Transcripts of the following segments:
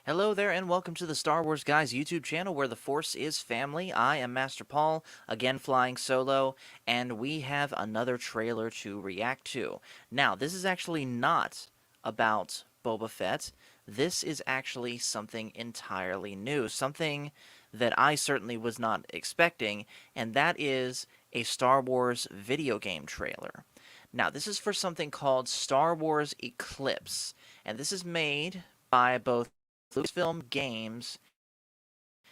Hello there, and welcome to the Star Wars Guys YouTube channel where the Force is family. I am Master Paul, again flying solo, and we have another trailer to react to. Now, this is actually not about Boba Fett. This is actually something entirely new, something that I certainly was not expecting, and that is a Star Wars video game trailer. Now, this is for something called Star Wars Eclipse, and this is made by both Lucasfilm Games.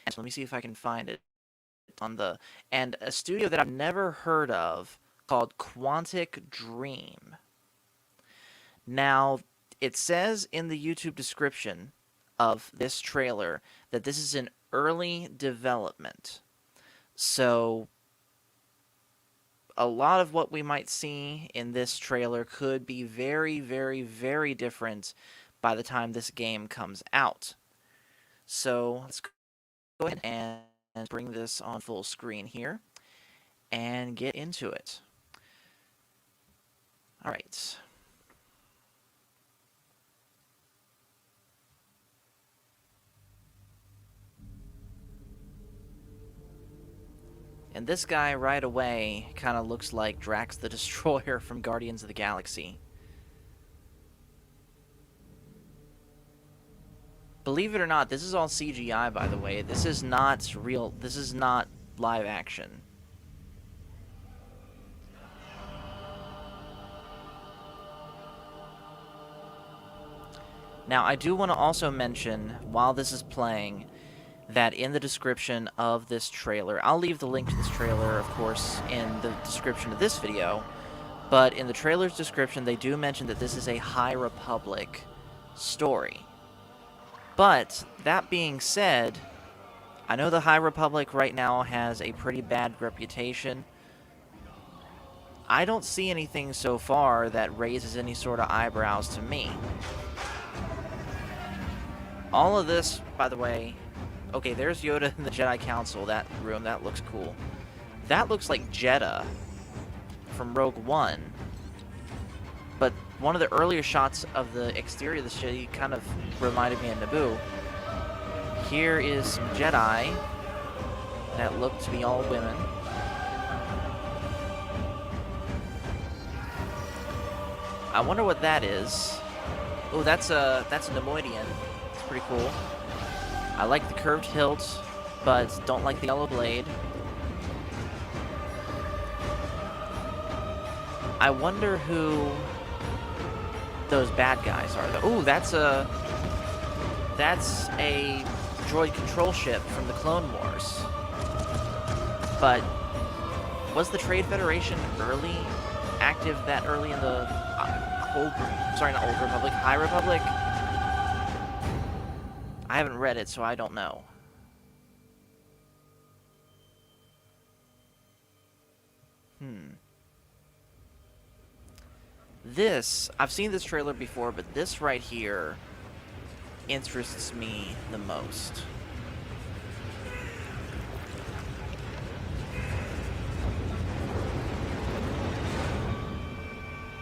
And so let me see if I can find it on the and a studio that I've never heard of called Quantic Dream. Now, it says in the YouTube description of this trailer that this is in early development. So a lot of what we might see in this trailer could be very, very, very different by the time this game comes out. So let's go ahead and bring this on full screen here and get into it. All right. And this guy right away kind of looks like Drax the Destroyer from Guardians of the Galaxy. Believe it or not, this is all CGI, by the way. This is not real. This is not live action. Now, I do want to also mention, while this is playing, that in the description of this trailer, I'll leave the link to this trailer, of course, in the description of this video, but in the trailer's description, they do mention that this is a High Republic story. But, that being said, I know the High Republic right now has a pretty bad reputation. I don't see anything so far that raises any sort of eyebrows to me. All of this, by the way... Okay, there's Yoda in the Jedi Council, that room. That looks cool. That looks like Jeddah from Rogue One. But one of the earlier shots of the exterior of the city kind of reminded me of Naboo. Here is some Jedi that look to be all women. I wonder what that is. Oh, that's a Nemoidian. It's pretty cool. I like the curved hilt, but don't like the yellow blade. I wonder who those bad guys are. Ooh, that's a droid control ship from the Clone Wars. But was the Trade Federation active that early in the Old Republic, High Republic? I haven't read it, so I don't know. I've seen this trailer before, but this right here interests me the most.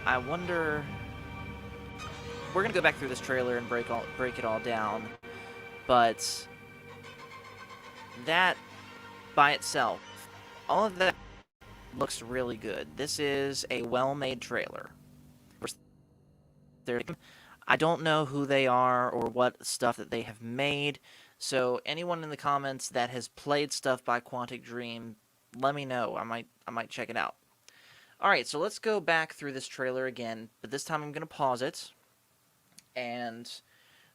I wonder... We're gonna go back through this trailer and break it all down. But that by itself, all of that looks really good. This is a well-made trailer. I don't know who they are or what stuff that they have made, so anyone in the comments that has played stuff by Quantic Dream, let me know. I might check it out. Alright, so let's go back through this trailer again, but this time I'm going to pause it, and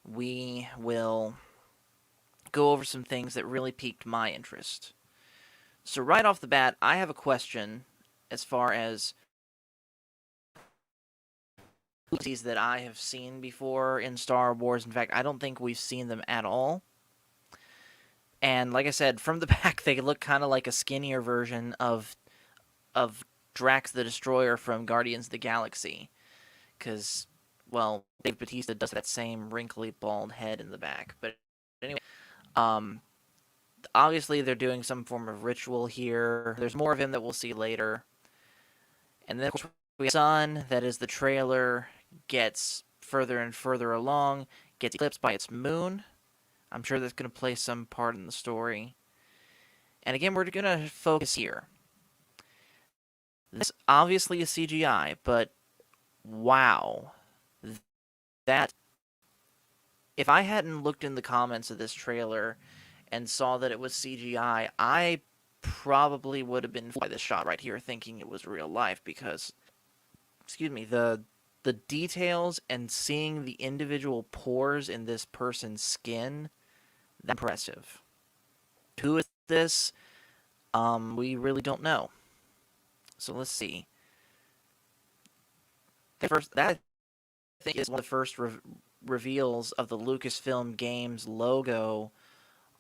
we will go over some things that really piqued my interest. So right off the bat, I have a question as far as movies that I have seen before in Star Wars. In fact, I don't think we've seen them at all. And like I said, from the back, they look kind of like a skinnier version of Drax the Destroyer from Guardians of the Galaxy. Because, well, Dave Bautista does that same wrinkly, bald head in the back. But anyway, obviously they're doing some form of ritual here. There's more of him that we'll see later. And then, of course, we have the sun, that is the trailer, gets further and further along, gets eclipsed by its moon. I'm sure that's going to play some part in the story. And again, we're going to focus here. This obviously is CGI, but wow. That, if I hadn't looked in the comments of this trailer and saw that it was CGI, I probably would have been by this shot right here thinking it was real life because, excuse me, the details and seeing the individual pores in this person's skin, that's impressive. Who is this? We really don't know. So let's see. That I think is one of the first reveals of the Lucasfilm Games logo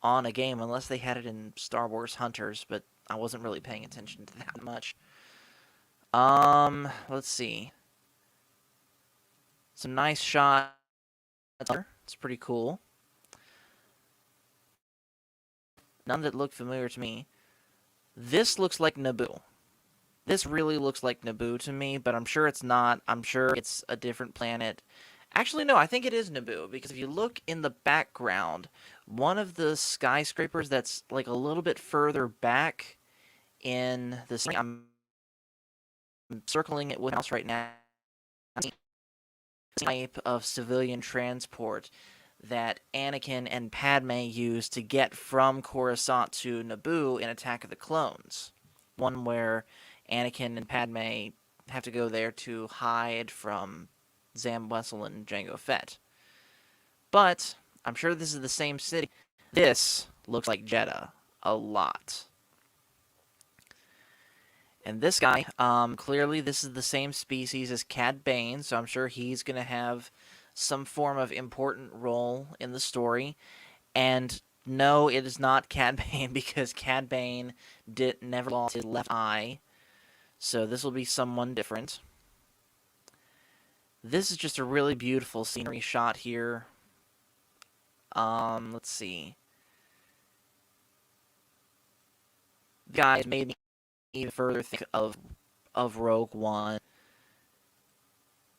on a game, unless they had it in Star Wars Hunters, but I wasn't really paying attention to that much. Let's see. Some nice shots. It's pretty cool. None that look familiar to me. This looks like Naboo. This really looks like Naboo to me, but I'm sure it's not. I'm sure it's a different planet. Actually, no, I think it is Naboo, because if you look in the background, one of the skyscrapers that's like a little bit further back in the scene, I'm circling it with a mouse right now, type of civilian transport that Anakin and Padme use to get from Coruscant to Naboo in Attack of the Clones. One where Anakin and Padme have to go there to hide from Zam Wesell and Jango Fett. But I'm sure this is the same city. This looks like Jeddah a lot. And this guy, clearly this is the same species as Cad Bane, so I'm sure he's going to have some form of important role in the story. And no, it is not Cad Bane, because Cad Bane never lost his left eye. So this will be someone different. This is just a really beautiful scenery shot here. Let's see. Guys made me even further think of Rogue One.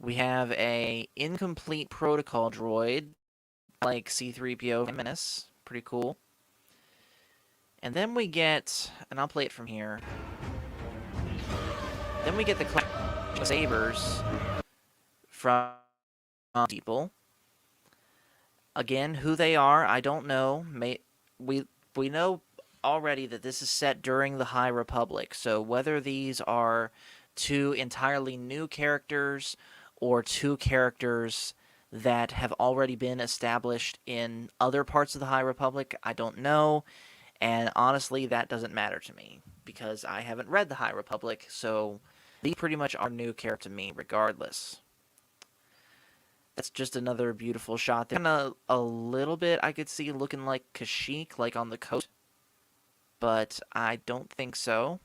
We have a incomplete protocol droid, like C-3PO Menace. Pretty cool. And then we get, and I'll play it from here. Then we get the sabers from people. Again, who they are, I don't know. We know already that this is set during the High Republic, so whether these are two entirely new characters or two characters that have already been established in other parts of the High Republic, I don't know, and honestly, that doesn't matter to me, because I haven't read the High Republic, so these pretty much are new characters to me regardless. That's just another beautiful shot. Kind of a little bit I could see looking like Kashyyyk, like on the coast, but I don't think so.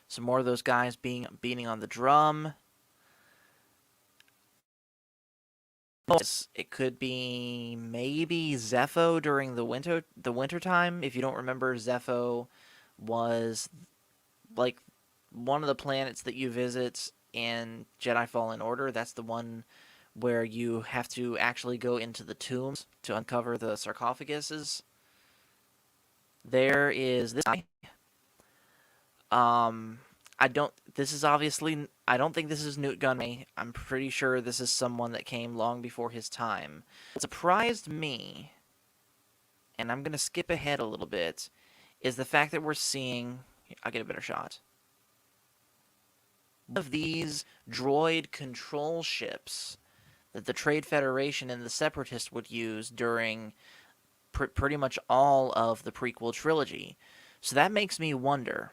Some more of those guys beating on the drum. It could be maybe Zepho during the winter time. If you don't remember, Zepho was like one of the planets that you visit in Jedi Fallen Order. That's the one where you have to actually go into the tombs to uncover the sarcophaguses. There is this guy. I don't think this is Newt Gunray. I'm pretty sure this is someone that came long before his time. What surprised me, and I'm going to skip ahead a little bit, is the fact that we're seeing, I'll get a better shot, one of these droid control ships that the Trade Federation and the Separatists would use during pretty much all of the prequel trilogy. So that makes me wonder,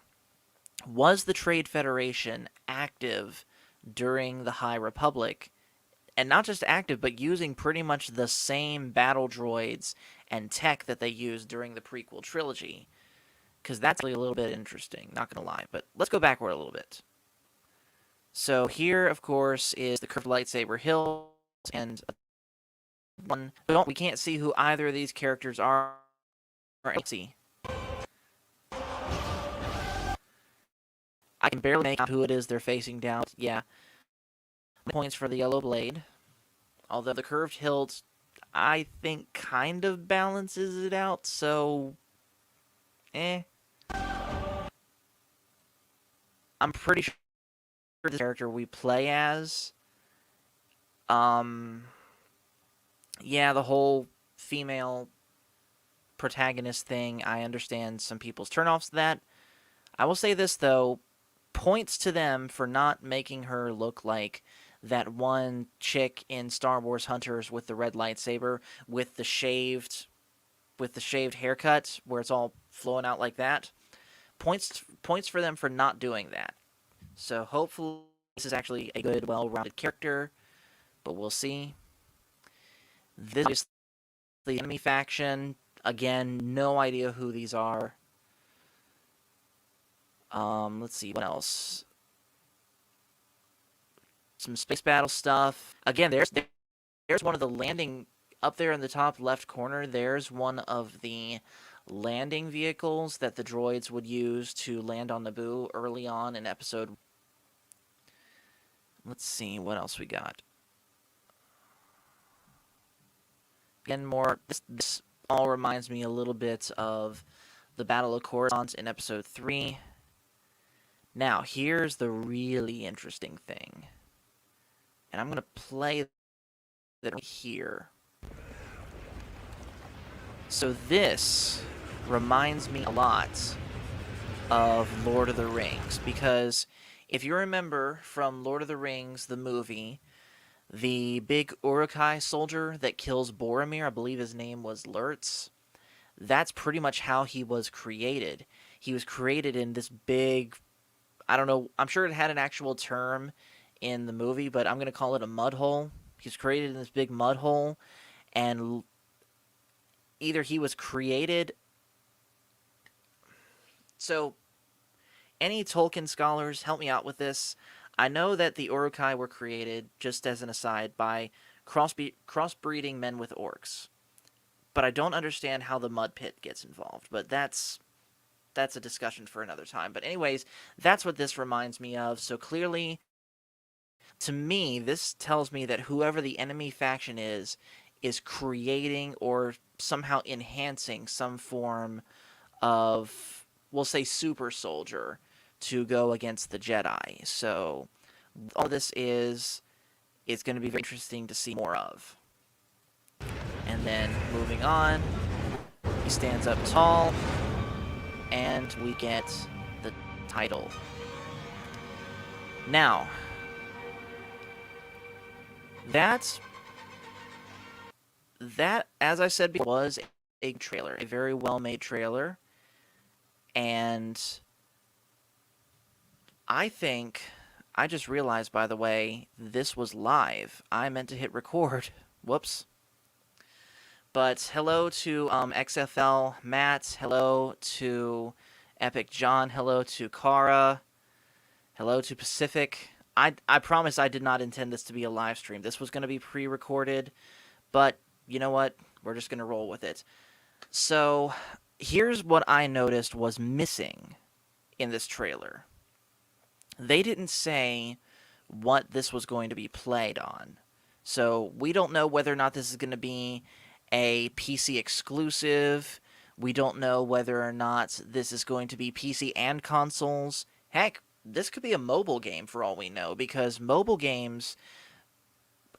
was the Trade Federation active during the High Republic? And not just active, but using pretty much the same battle droids and tech that they used during the prequel trilogy. Because that's really a little bit interesting, not going to lie. But let's go backward a little bit. So here, of course, is the curved lightsaber hilt, and we can't see who either of these characters are. Let's see. I can barely make out who it is they're facing down. Yeah. Points for the yellow blade. Although the curved hilt, I think kind of balances it out, so eh. I'm pretty sure the character we play as, um, yeah, the whole female protagonist thing, I understand some people's turnoffs to that. I will say this, though, points to them for not making her look like that one chick in Star Wars Hunters with the red lightsaber with the shaved haircut where it's all flowing out like that. Points for them for not doing that. So hopefully this is actually a good, well-rounded character, but we'll see. This is the enemy faction. Again, no idea who these are. Let's see what else. Some space battle stuff. Again, there's one of the landing up there in the top left corner. There's one of the landing vehicles that the droids would use to land on Naboo early on in episode. Let's see what else we got. Again, more. This all reminds me a little bit of the Battle of Coruscant in episode 3. Now, here's the really interesting thing. And I'm going to play that here. So this reminds me a lot of Lord of the Rings, because if you remember from Lord of the Rings, the movie, the big Uruk-hai soldier that kills Boromir, I believe his name was Lurtz, that's pretty much how he was created. He was created in this big, I don't know, I'm sure it had an actual term in the movie, but I'm going to call it a mud hole. He was created in this big mud hole, and either he was created... So, any Tolkien scholars, help me out with this. I know that the Uruk-hai were created, just as an aside, by crossbreeding men with orcs. But I don't understand how the mud pit gets involved. But that's a discussion for another time. But anyways, that's what this reminds me of. So clearly, to me, this tells me that whoever the enemy faction is creating or somehow enhancing some form of, we'll say, super soldier to go against the Jedi. So all this is going to be very interesting to see more of. And then moving on, he stands up tall, and we get the title. Now, that, as I said before, was a trailer, a very well-made trailer, and I think, I just realized, by the way, this was live. I meant to hit record. Whoops. But hello to XFL Matt, hello to Epic John, hello to Kara, hello to Pacific. I promise I did not intend this to be a live stream. This was going to be pre-recorded, but you know what? We're just going to roll with it. So here's what I noticed was missing in this trailer. They didn't say what this was going to be played on. So we don't know whether or not this is going to be a PC exclusive. We don't know whether or not this is going to be PC and consoles. Heck, this could be a mobile game for all we know, because mobile games,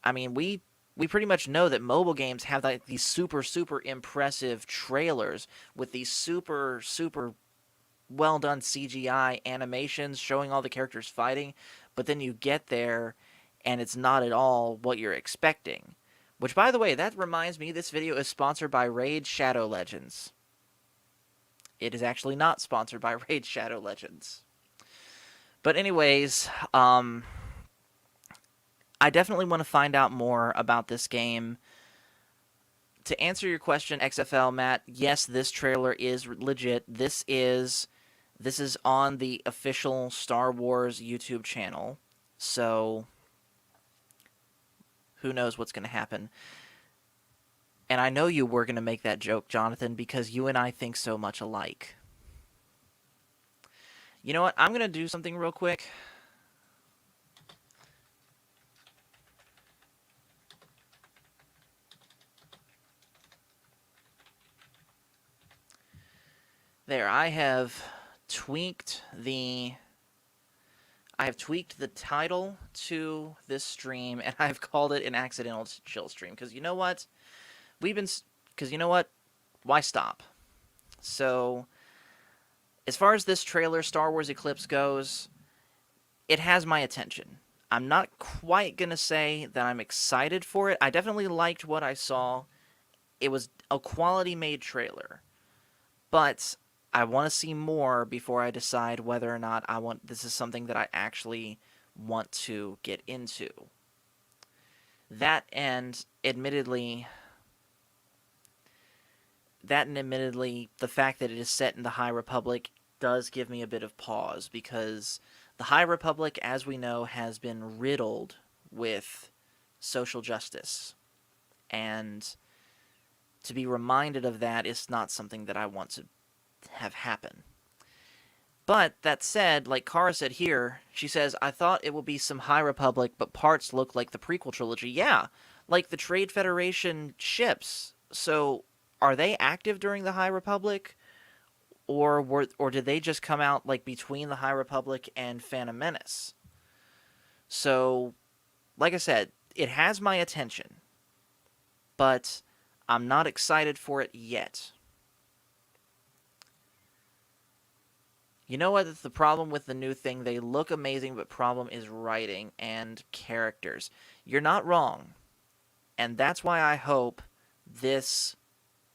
I mean, we pretty much know that mobile games have like these super impressive trailers with these super well done CGI animations showing all the characters fighting, but then you get there and it's not at all what you're expecting. Which, by the way, that reminds me, this video is sponsored by Raid Shadow Legends. It is actually not sponsored by Raid Shadow Legends. But anyways, I definitely want to find out more about this game. To answer your question, XFL Matt, yes, this trailer is legit. This is on the official Star Wars YouTube channel. So who knows what's going to happen. And I know you were going to make that joke, Jonathan, because you and I think so much alike. You know what? I'm going to do something real quick. There, tweaked the I have tweaked the title to this stream, and I've called it an accidental chill stream. Because you know what? We've been. Because you know what? Why stop? So, as far as this trailer, Star Wars Eclipse goes, it has my attention. I'm not quite gonna say that I'm excited for it. I definitely liked what I saw. It was a quality made trailer. But I want to see more before I decide whether or not this is something that I actually want to get into. That and admittedly the fact that it is set in the High Republic does give me a bit of pause, because the High Republic, as we know, has been riddled with social justice, and to be reminded of that is not something that I want to have happen. But that said, like Kara said here, she says, I thought it would be some High Republic, but parts look like the prequel trilogy. Yeah, like the Trade Federation ships. So, are they active during the High Republic? Or did they just come out like between the High Republic and Phantom Menace? So, like I said, it has my attention, but I'm not excited for it yet. You know what? The problem with the new thing, they look amazing, but problem is writing and characters. You're not wrong. And that's why I hope this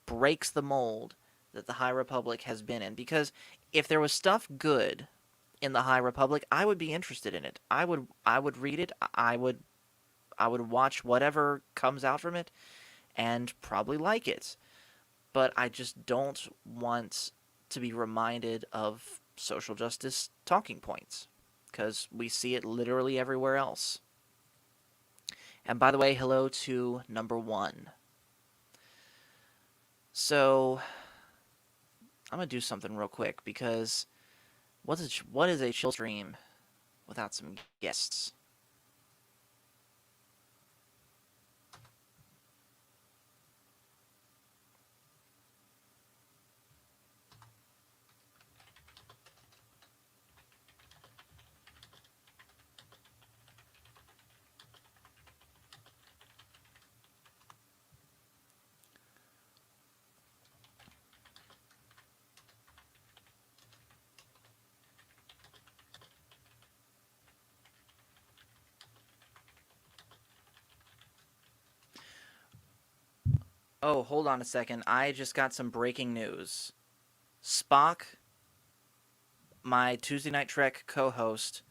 breaks the mold that the High Republic has been in. Because if there was stuff good in the High Republic, I would be interested in it. I would read it. I would watch whatever comes out from it and probably like it. But I just don't want to be reminded of social justice talking points, because we see it literally everywhere else. And by the way, hello to number 1. So, I'm going to do something real quick, because what is a chill stream without some guests? Oh, hold on a second. I just got some breaking news. Spock, my Tuesday Night Trek co-host,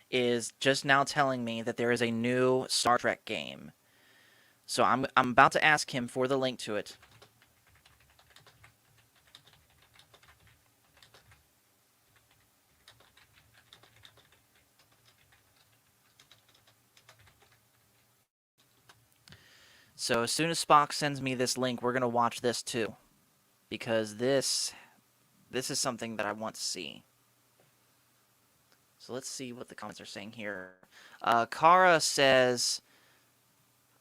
is just now telling me that there is a new Star Trek game. So I'm about to ask him for the link to it. So as soon as Spock sends me this link, we're going to watch this too, because this is something that I want to see. So let's see what the comments are saying here. Kara says,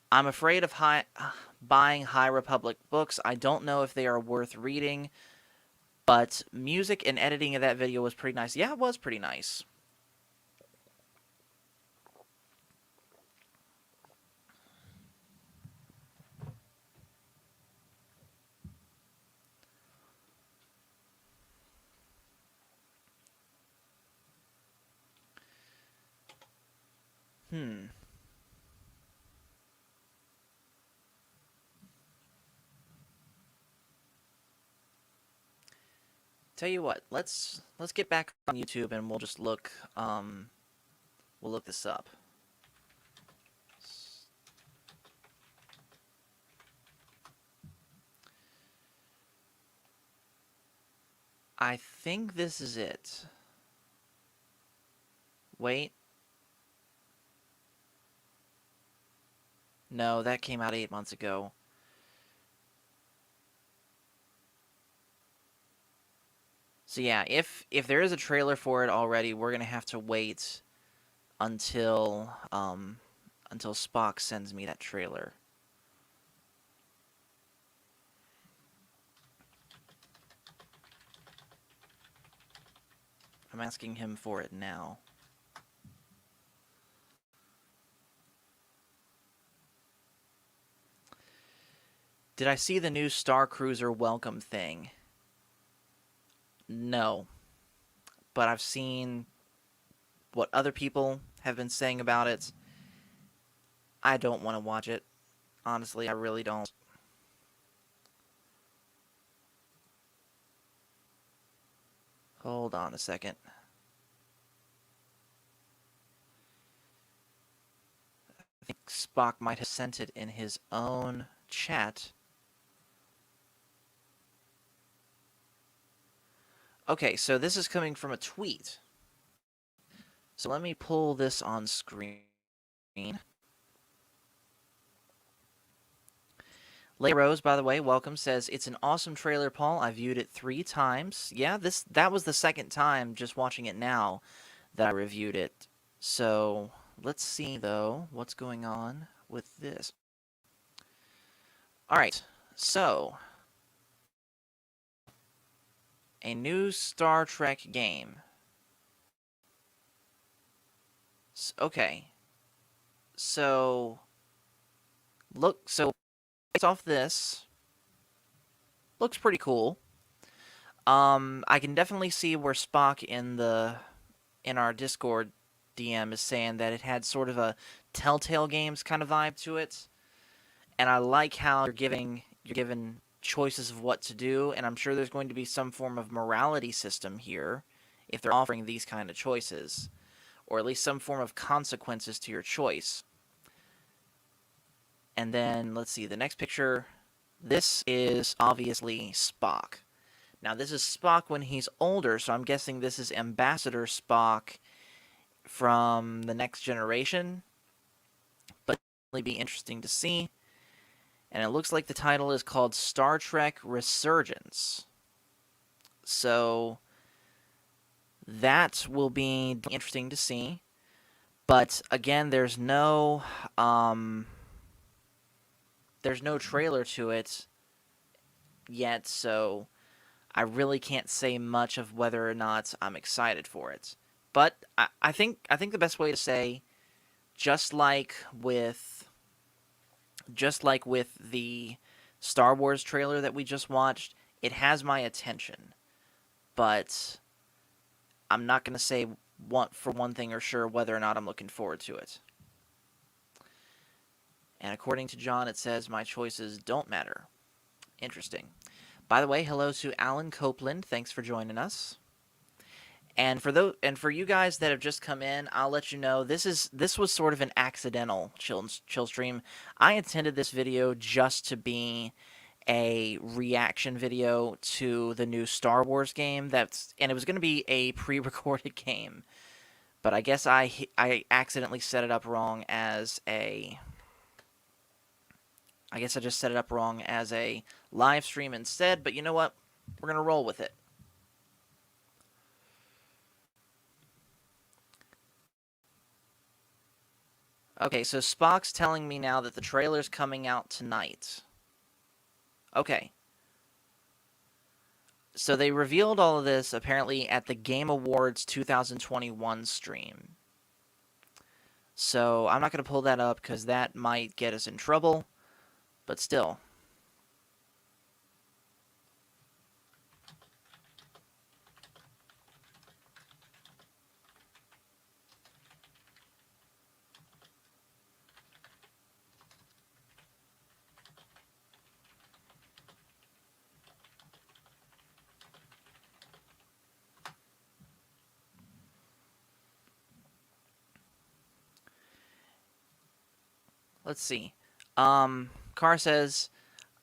I'm afraid of buying High Republic books. I don't know if they are worth reading, but music and editing of that video was pretty nice. Yeah, it was pretty nice. Tell you what, let's get back on YouTube and we'll just look we'll look this up. I think this is it. Wait. No, that came out 8 months ago. So yeah, if there is a trailer for it already, we're gonna have to wait until Spock sends me that trailer. I'm asking him for it now. Did I see the new Star Cruiser welcome thing? No. But I've seen what other people have been saying about it. I don't want to watch it. Honestly, I really don't. Hold on a second. I think Spock might have sent it in his own chat. Okay, so this is coming from a tweet. So let me pull this on screen. Leigh Rose, by the way, welcome, says, it's an awesome trailer, Paul. I viewed it 3 times. Yeah, that was the second time, just watching it now, that I reviewed it. So, let's see, though, what's going on with this. Alright, so, a new Star Trek game. Okay. So, based off this, looks pretty cool. I can definitely see where Spock in our Discord DM is saying that it had sort of a Telltale Games kind of vibe to it, and I like how you're given choices of what to do, and I'm sure there's going to be some form of morality system here if they're offering these kind of choices, or at least some form of consequences to your choice. And then let's see the next picture. This is obviously Spock. Now, this is Spock when he's older, so I'm guessing this is Ambassador Spock from the next generation. But it'll be interesting to see. And it looks like the title is called Star Trek Resurgence. So that will be interesting to see. But again, there's no trailer to it yet, so I really can't say much of whether or not I'm excited for it. But I think the best way to say, just like with the Star Wars trailer that we just watched, it has my attention. But I'm not going to say one thing or sure whether or not I'm looking forward to it. And according to John, it says my choices don't matter. Interesting. By the way, hello to Alan Copeland. Thanks for joining us. And for you guys that have just come in, I'll let you know this was sort of an accidental chill stream. I intended this video just to be a reaction video to the new Star Wars game and it was going to be a pre-recorded game. But I guess I accidentally set it up wrong as a I guess I just set it up wrong as a live stream instead, but you know what? We're going to roll with it. Okay, so Spock's telling me now that the trailer's coming out tonight. Okay. So they revealed all of this apparently at the Game Awards 2021 stream. So I'm not going to pull that up because that might get us in trouble. But still. Let's see. Carr says,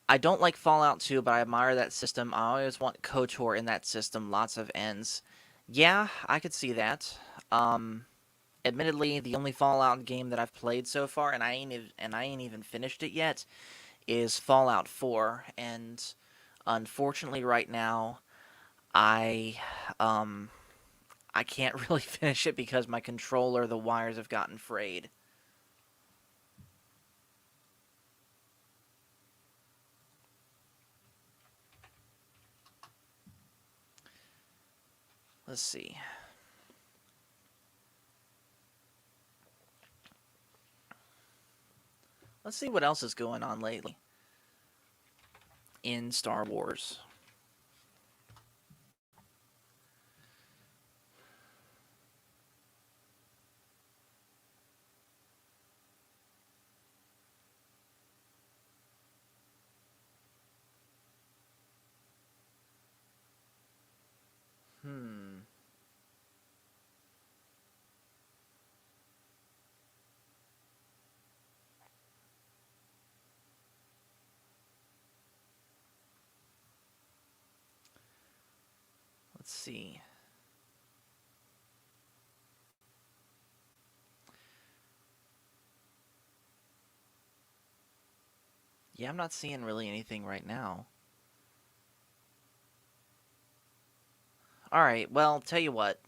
I don't like Fallout 2, but I admire that system. I always want KOTOR in that system. Lots of ends. Yeah, I could see that. Admittedly, the only Fallout game that I've played so far, and I ain't even finished it yet, is Fallout 4. And unfortunately, right now, I can't really finish it because my controller, the wires have gotten frayed. Let's see. Let's see what else is going on lately in Star Wars. Hmm. Let's see. Yeah, I'm not seeing really anything right now. Alright, well, tell you what.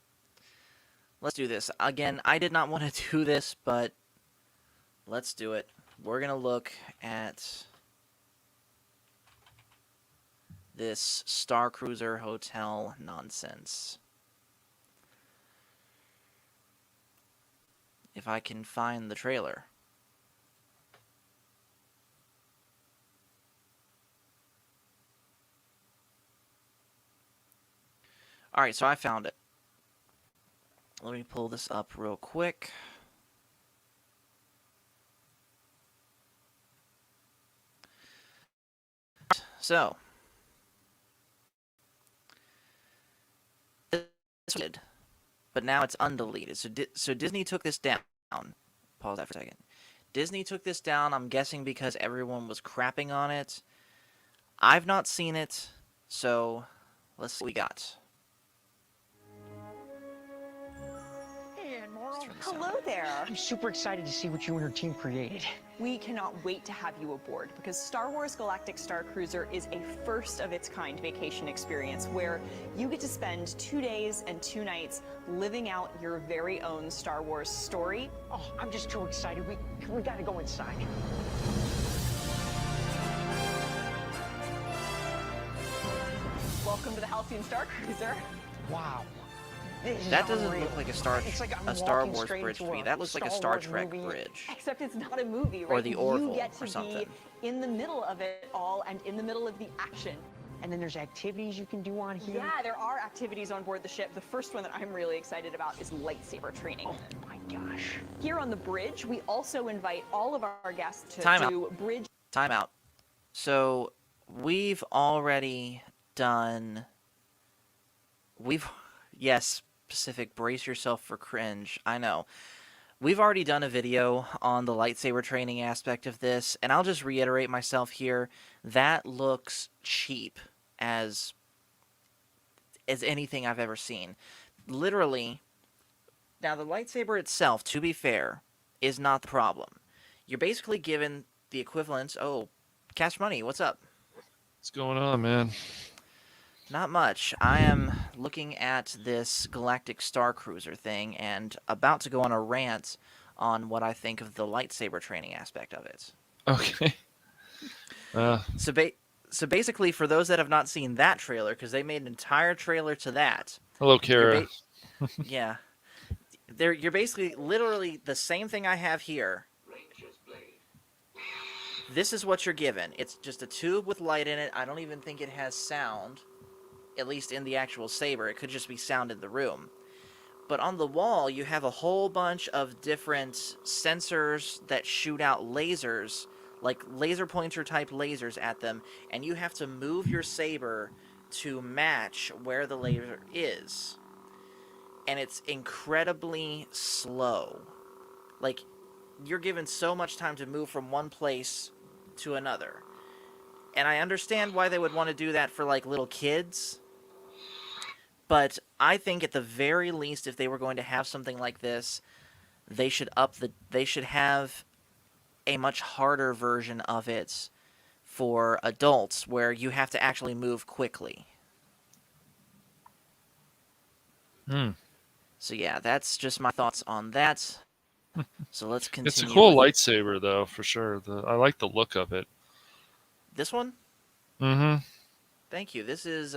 Let's do this. Again, I did not want to do this, but let's do it. We're going to look at this Star Cruiser Hotel nonsense. If I can find the trailer. Alright, so I found it. Let me pull this up real quick. So, but now it's undeleted. So Disney took this down. Pause that for a second. Disney took this down, I'm guessing because everyone was crapping on it. I've not seen it, so let's see what we got. Hey, Admiral. Hello there. I'm super excited to see what you and your team created. We cannot wait to have you aboard because Star Wars Galactic Star Cruiser is a first of its kind vacation experience where you get to spend 2 days and 2 nights living out your very own Star Wars story. Oh, I'm just too excited. We gotta go inside. Welcome to the Halcyon Star Cruiser. Wow. This is That doesn't unreal. look like a Star It's like I'm Star walking Wars straight bridge into to me. a That looks like a Star Star Wars Trek movie. bridge. Except it's not a movie, right? Or the Orville You get to or something. be in the middle of it all and in the middle of the action. And then there's activities you can do on here. Yeah, there are activities on board the ship. The first one that I'm really excited about is lightsaber training. Oh my gosh. Here on the bridge, we also invite all of our guests to Time out. do bridge. Time out. So, we've already done... Yes, Pacific, brace yourself for cringe. I know. We've already done a video on the lightsaber training aspect of this, and I'll just reiterate myself here. That looks cheap as anything I've ever seen. Literally, now the lightsaber itself, to be fair, is not the problem. You're basically given the equivalent... Oh, Cash Money, what's up? What's going on, man? Not much. I am looking at this Galactic Star Cruiser thing and about to go on a rant on what I think of the lightsaber training aspect of it. Okay. So basically, for those that have not seen that trailer, because they made an entire trailer to that. Hello, Kara. Yeah. You're basically literally the same thing I have here. This is what you're given. It's just a tube with light in it. I don't even think it has sound. At least in the actual saber. It could just be sound in the room. But on the wall, you have a whole bunch of different sensors that shoot out lasers, like laser pointer type lasers at them, and you have to move your saber to match where the laser is. And it's incredibly slow. Like, you're given so much time to move from one place to another. And I understand why they would want to do that for, like, little kids. But I think at the very least, if they were going to have something like this, they should have a much harder version of it for adults where you have to actually move quickly. So yeah, that's just my thoughts on that. So let's continue. It's a cool lightsaber, though, for sure. I like the look of it. This one? Mm-hmm. Thank you. This is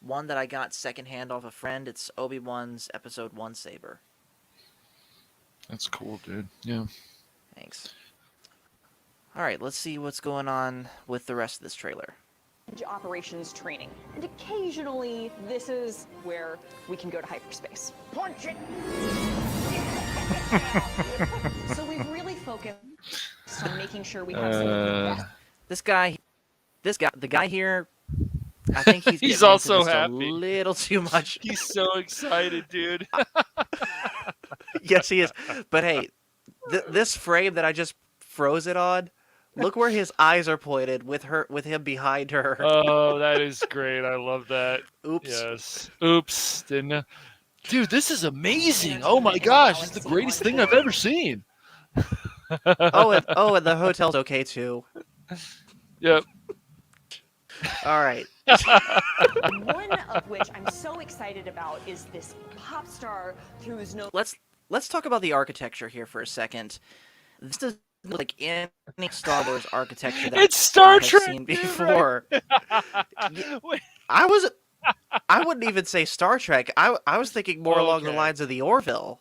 one that I got secondhand off a friend. It's Obi-Wan's Episode 1 saber. That's cool, dude. Yeah. Thanks. All right, let's see what's going on with the rest of this trailer. Operations training. And occasionally, this is where we can go to hyperspace. Punch it! So we've really focused on making sure we have some of the best. The guy here, I think he's He's getting also into this happy. a little too much. He's so excited, dude. Yes, he is. But hey, this frame that I just froze it on, look where his eyes are pointed with him behind her. Oh, that is great. I love that. Oops. Yes. Oops. Didn't I? Dude, this is amazing. Oh my gosh, it's the greatest thing I've ever seen. And the hotel's okay too. Yep. All right. One of which I'm so excited about is this pop star who's no Let's talk about the architecture here for a second. This doesn't look like any Star Wars architecture that It's Star I've Trek, seen dude, right? before. Wait. I wouldn't even say Star Trek. I was thinking more along the Okay. lines of the Orville.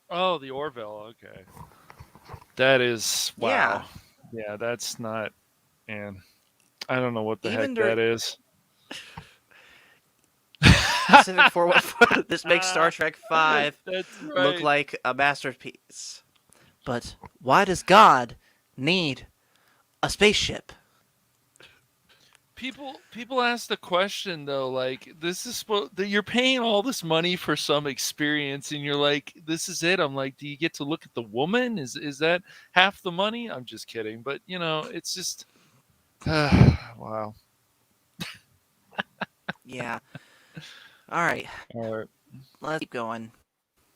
Oh, the Orville. Okay. That is wow. Yeah, that's not. Man, I don't know what the Even heck dur- that is. Pacific 414. This makes Star Trek 5 That's right. look like a masterpiece. But why does God need a spaceship? People ask the question though, like this is you're paying all this money for some experience, and you're like, this is it. I'm like, do you get to look at the woman? Is that half the money? I'm just kidding, but you know, it's just wow. Yeah. All right. All right. Let's keep going.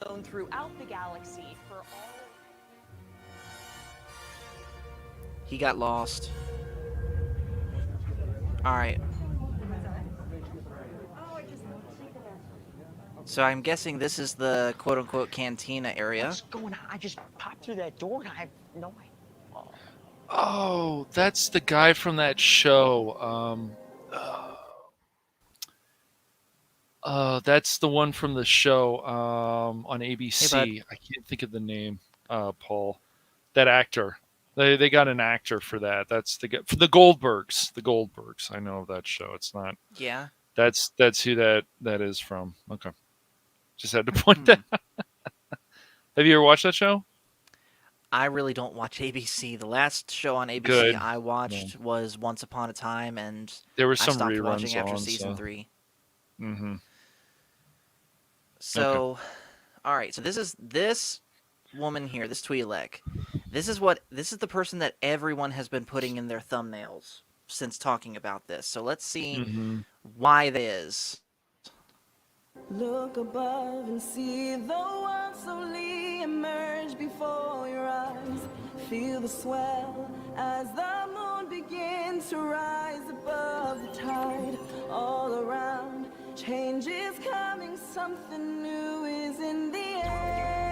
known throughout the galaxy for all. He got lost. All right. So I'm guessing this is the quote-unquote cantina area. What's going on? I just popped through that door and I have no idea. Oh, that's the guy from that show. That's the one from the show on ABC. Hey, I can't think of the name. Paul, that actor. They got an actor for that. That's the guy for the Goldbergs. The Goldbergs. I know of that show. It's not. Yeah. That's who that is from. Okay, just had to point that out. Have you ever watched that show? I really don't watch ABC. The last show on ABC Good. I watched was Once Upon a Time, and There were I some stopped reruns watching after on, season so. 3. Mm-hmm. So, all right. So this woman here, this Twi'lek. This is the person that everyone has been putting in their thumbnails since talking about this. So let's see Mm-hmm. why that is. Look above and see the world slowly emerge before your eyes. Feel the swell as the moon begins to rise above the tide. All around, change is coming, something new is in the air.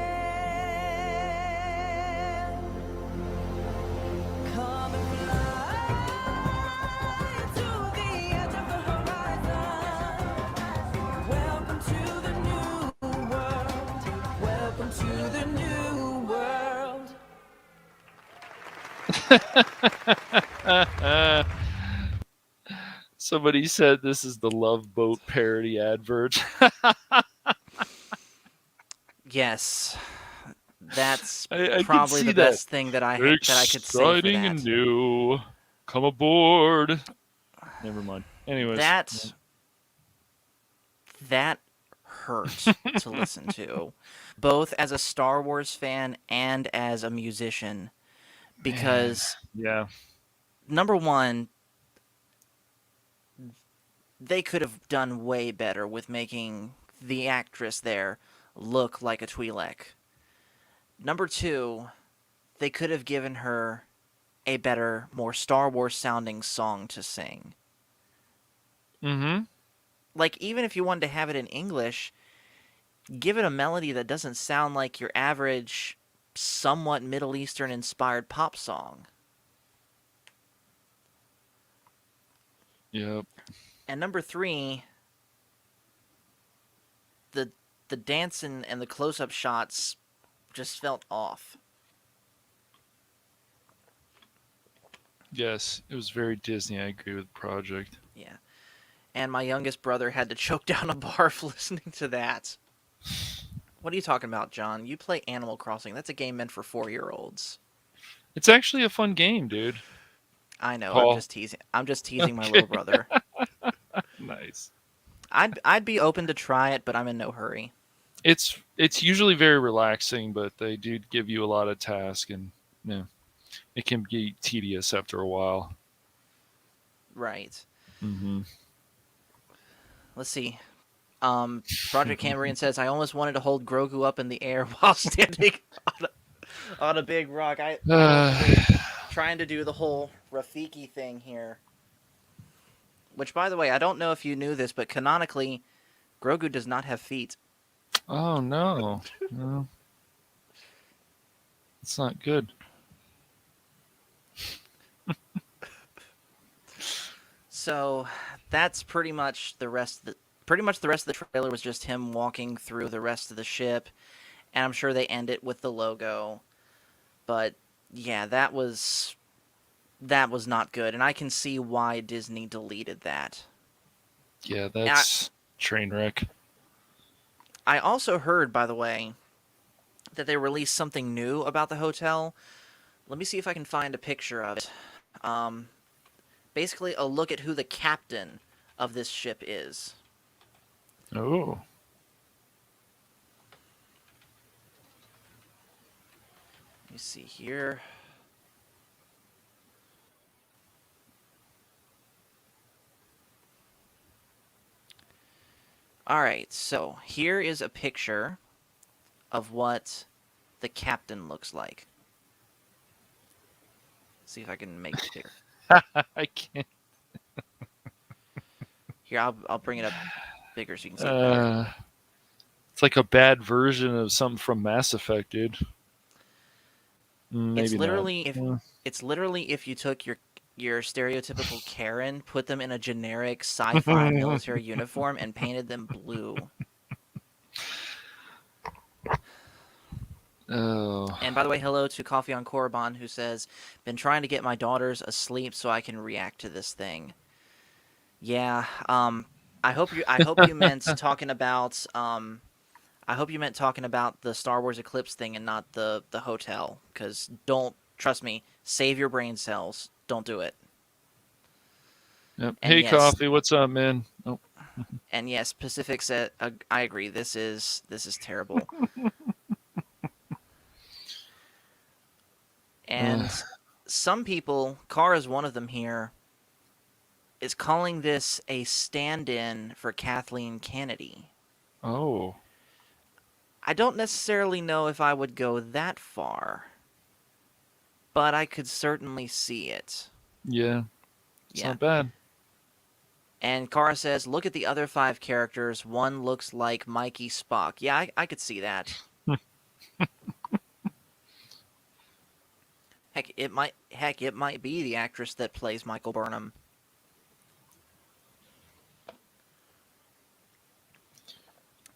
Come and fly to the edge of the horizon. Welcome to the new world. Welcome to the new world. Somebody said this is the Love Boat parody advert. Yes, that's I probably can the see that. best thing that I could say for Exciting and that. new. Come aboard. Never mind. Anyways. That hurt to listen to, both as a Star Wars fan and as a musician, because Yeah. number one, they could have done way better with making the actress there look like a Twi'lek. Number two, they could have given her a better, more Star Wars sounding song to sing. Mm-hmm. Like, even if you wanted to have it in English, give it a melody that doesn't sound like your average, somewhat Middle Eastern inspired pop song. Yep. And number three, the dancing and the close-up shots just felt off. Yes, it was very Disney. I agree with the project. Yeah. And my youngest brother had to choke down a barf listening to that. What are you talking about, John? You play Animal Crossing. That's a game meant for 4-year-olds. It's actually a fun game, dude. I know. I'm Paul. just teasing. I'm just teasing my Okay. little brother. Nice. I'd be open to try it, but I'm in no hurry. It's usually very relaxing, but they do give you a lot of tasks, and yeah, it can be tedious after a while. Right. Hmm. Let's see. Project Cambrian says, I almost wanted to hold Grogu up in the air while standing on a big rock. I was trying to do the whole Rafiki thing here. Which, by the way, I don't know if you knew this, but canonically, Grogu does not have feet. Oh no, no, it's not good. So that's pretty much the rest. Pretty much the rest of the trailer was just him walking through the rest of the ship, and I'm sure they end it with the logo. But yeah, that was not good, and I can see why Disney deleted that. Yeah, And I, that's train wreck. I also heard, by the way, that they released something new about the hotel. Let me see if I can find a picture of it. Um, Basically, a look at who the captain of this ship is. Oh, Let me see here. Alright, so here is a picture of what the captain looks like. See if I can make it bigger. I can't. Here, I'll bring it up bigger so you can see it better. It's like a bad version of something from Mass Effect, dude. It's Maybe not. literally if you took your stereotypical Karen, put them in a generic sci-fi military uniform, and painted them blue. Oh, And by the way, hello to Coffee on Korriban, who says, "Been trying to get my daughters asleep so I can react to this thing." Yeah, I hope you meant talking about I hope you meant talking about the Star Wars Eclipse thing and not the hotel. Because don't trust me, save your brain cells. Don't do it. yep. And Hey, yes, Coffee, what's up, man? Oh, Pacific said, I agree. This is terrible. And some people, Carr is one of them here, is calling this a stand-in for Kathleen Kennedy. oh, I don't necessarily know if I would go that far, but I could certainly see it. yeah. It's Yeah. not bad. And Kara says, look at the other 5 characters. One looks like Mikey Spock. Yeah, I could see that. Heck, it might be the actress that plays Michael Burnham.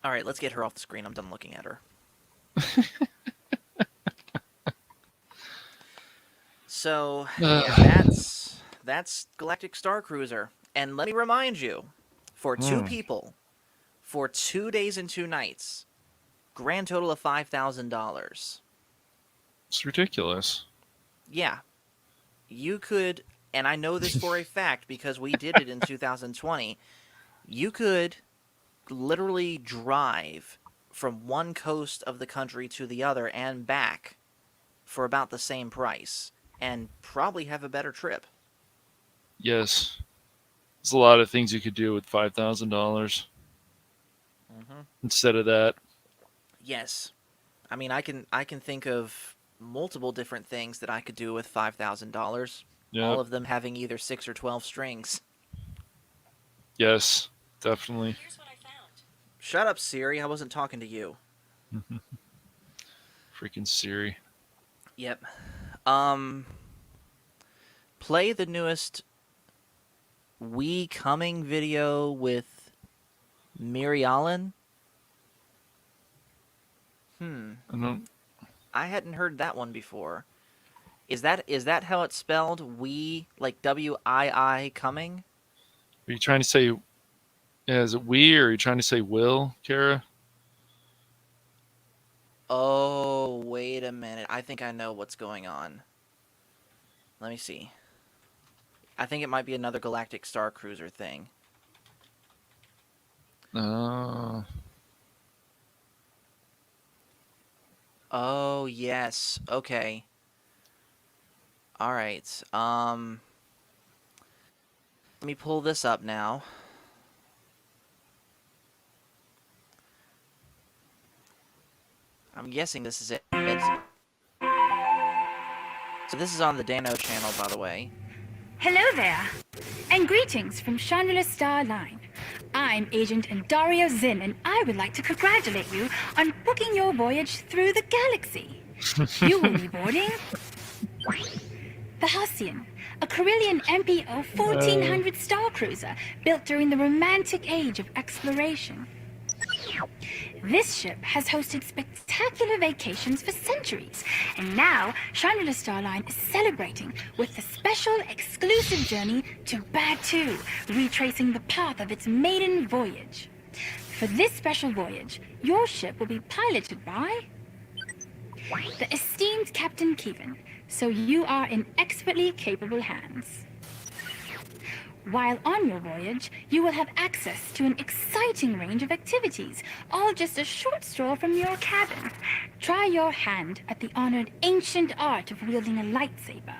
All right, let's get her off the screen. I'm done looking at her. So, yeah, that's Galactic Star Cruiser. And let me remind you, for 2 people, for 2 days and 2 nights, grand total of $5,000. It's ridiculous. Yeah, you could, and I know this for a fact because we did it in 2020, you could literally drive from one coast of the country to the other and back for about the same price and probably have a better trip. Yes. There's a lot of things you could do with $5,000 instead of that. Yes. I mean, I can think of multiple different things that I could do with $5,000. Yeah. All of them having either 6 or 12 strings. Yes, definitely. Shut up, Siri. I wasn't talking to you. Freaking Siri. Yep. Play the newest We Coming video with Miri Allen. I don't. I hadn't heard that one before. Is that how it's spelled? We, like WII coming? Are you trying to say, yeah, is it we, or are you trying to say will, Kara? Oh, wait a minute. I think I know what's going on. Let me see. I think it might be another Galactic Star Cruiser thing. Uh, Oh, yes. Okay. All right. Let me pull this up now. I'm guessing this is it. So this is on the Dano channel, by the way. Hello there, and greetings from Chandler Star Line. I'm Agent Dario Zinn, and I would like to congratulate you on booking your voyage through the galaxy. You will be boarding the Halcyon, a Carillion MPO 1400 star cruiser built during the romantic age of exploration. This ship has hosted spectacular vacations for centuries, and now Chandler Star Line is celebrating with a special exclusive journey to Batu, retracing the path of its maiden voyage. For this special voyage, your ship will be piloted by the esteemed Captain Kevin, so you are in expertly capable hands. While on your voyage, you will have access to an exciting range of activities, all just a short stroll from your cabin. Try your hand at the honored ancient art of wielding a lightsaber,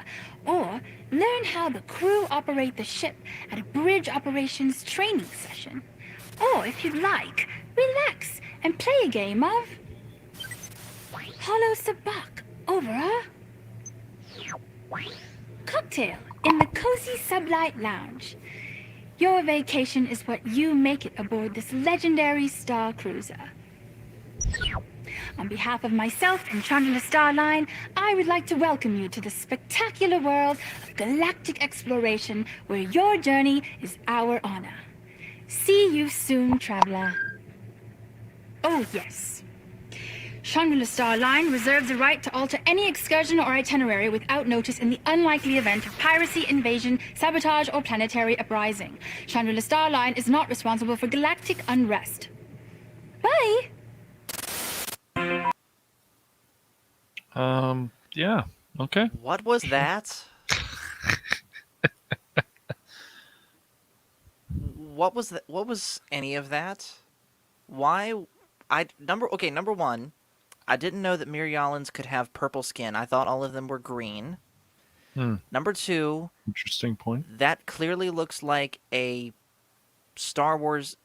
or learn how the crew operate the ship at a bridge operations training session. Or if you'd like, relax and play a game of Hollow Sabak over a cocktail in the cozy Sublight Lounge. Your vacation is what you make it aboard this legendary star cruiser. On behalf of myself and Chandler Star Line, I would like to welcome you to the spectacular world of galactic exploration, where your journey is our honor. See you soon, traveler. Oh, yes. Chandler Star Line reserves the right to alter any excursion or itinerary without notice in the unlikely event of piracy, invasion, sabotage, or planetary uprising. Chandler Star Line is not responsible for galactic unrest. Bye! Yeah, okay. What was that? What was that? What was any of that? Why? Number one, I didn't know that Mirialans could have purple skin. I thought all of them were green. Number two, Interesting point. that clearly looks like a Star Wars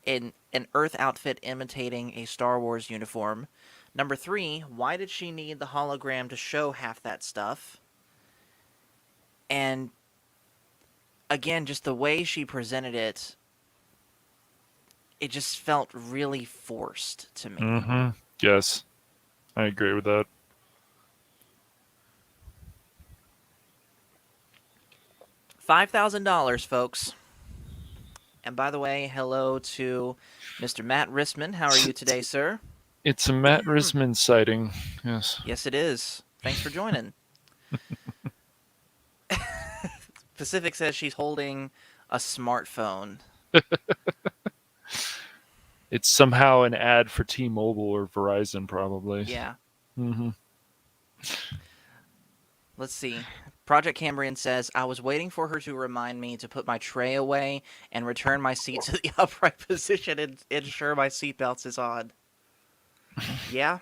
in an Earth outfit imitating a Star Wars uniform. Number three, why did she need the hologram to show half that stuff? And again, just the way she presented it, it just felt really forced to me. Mm-hmm. Yes, I agree with that. $5,000, folks. And by the way, hello to Mr. Matt Rissman. How are you today, sir? It's a Matt Risman sighting. Yes. Yes, it is. Thanks for joining. Pacific says she's holding a smartphone. It's somehow an ad for T-Mobile or Verizon, probably. Yeah. Mm-hmm. Let's see. Project Cambrian says, I was waiting for her to remind me to put my tray away and return my seat to the upright position and ensure my seatbelt is on. Yeah.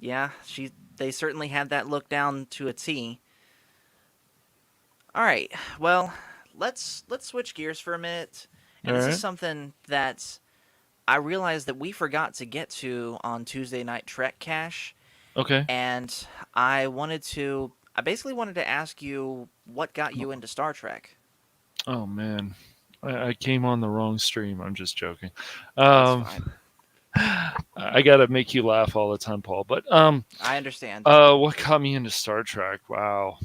Yeah, they certainly had that look down to a T. All right. Well, let's switch gears for a minute. And this All is right. something that I realized that we forgot to get to on Tuesday Night Trek Cash. Okay. And I basically wanted to ask you what got you into Star Trek. Oh man, I came on the wrong stream. I'm just joking. That's fine. I gotta make you laugh all the time, Paul. But I understand. what got me into Star Trek? Wow,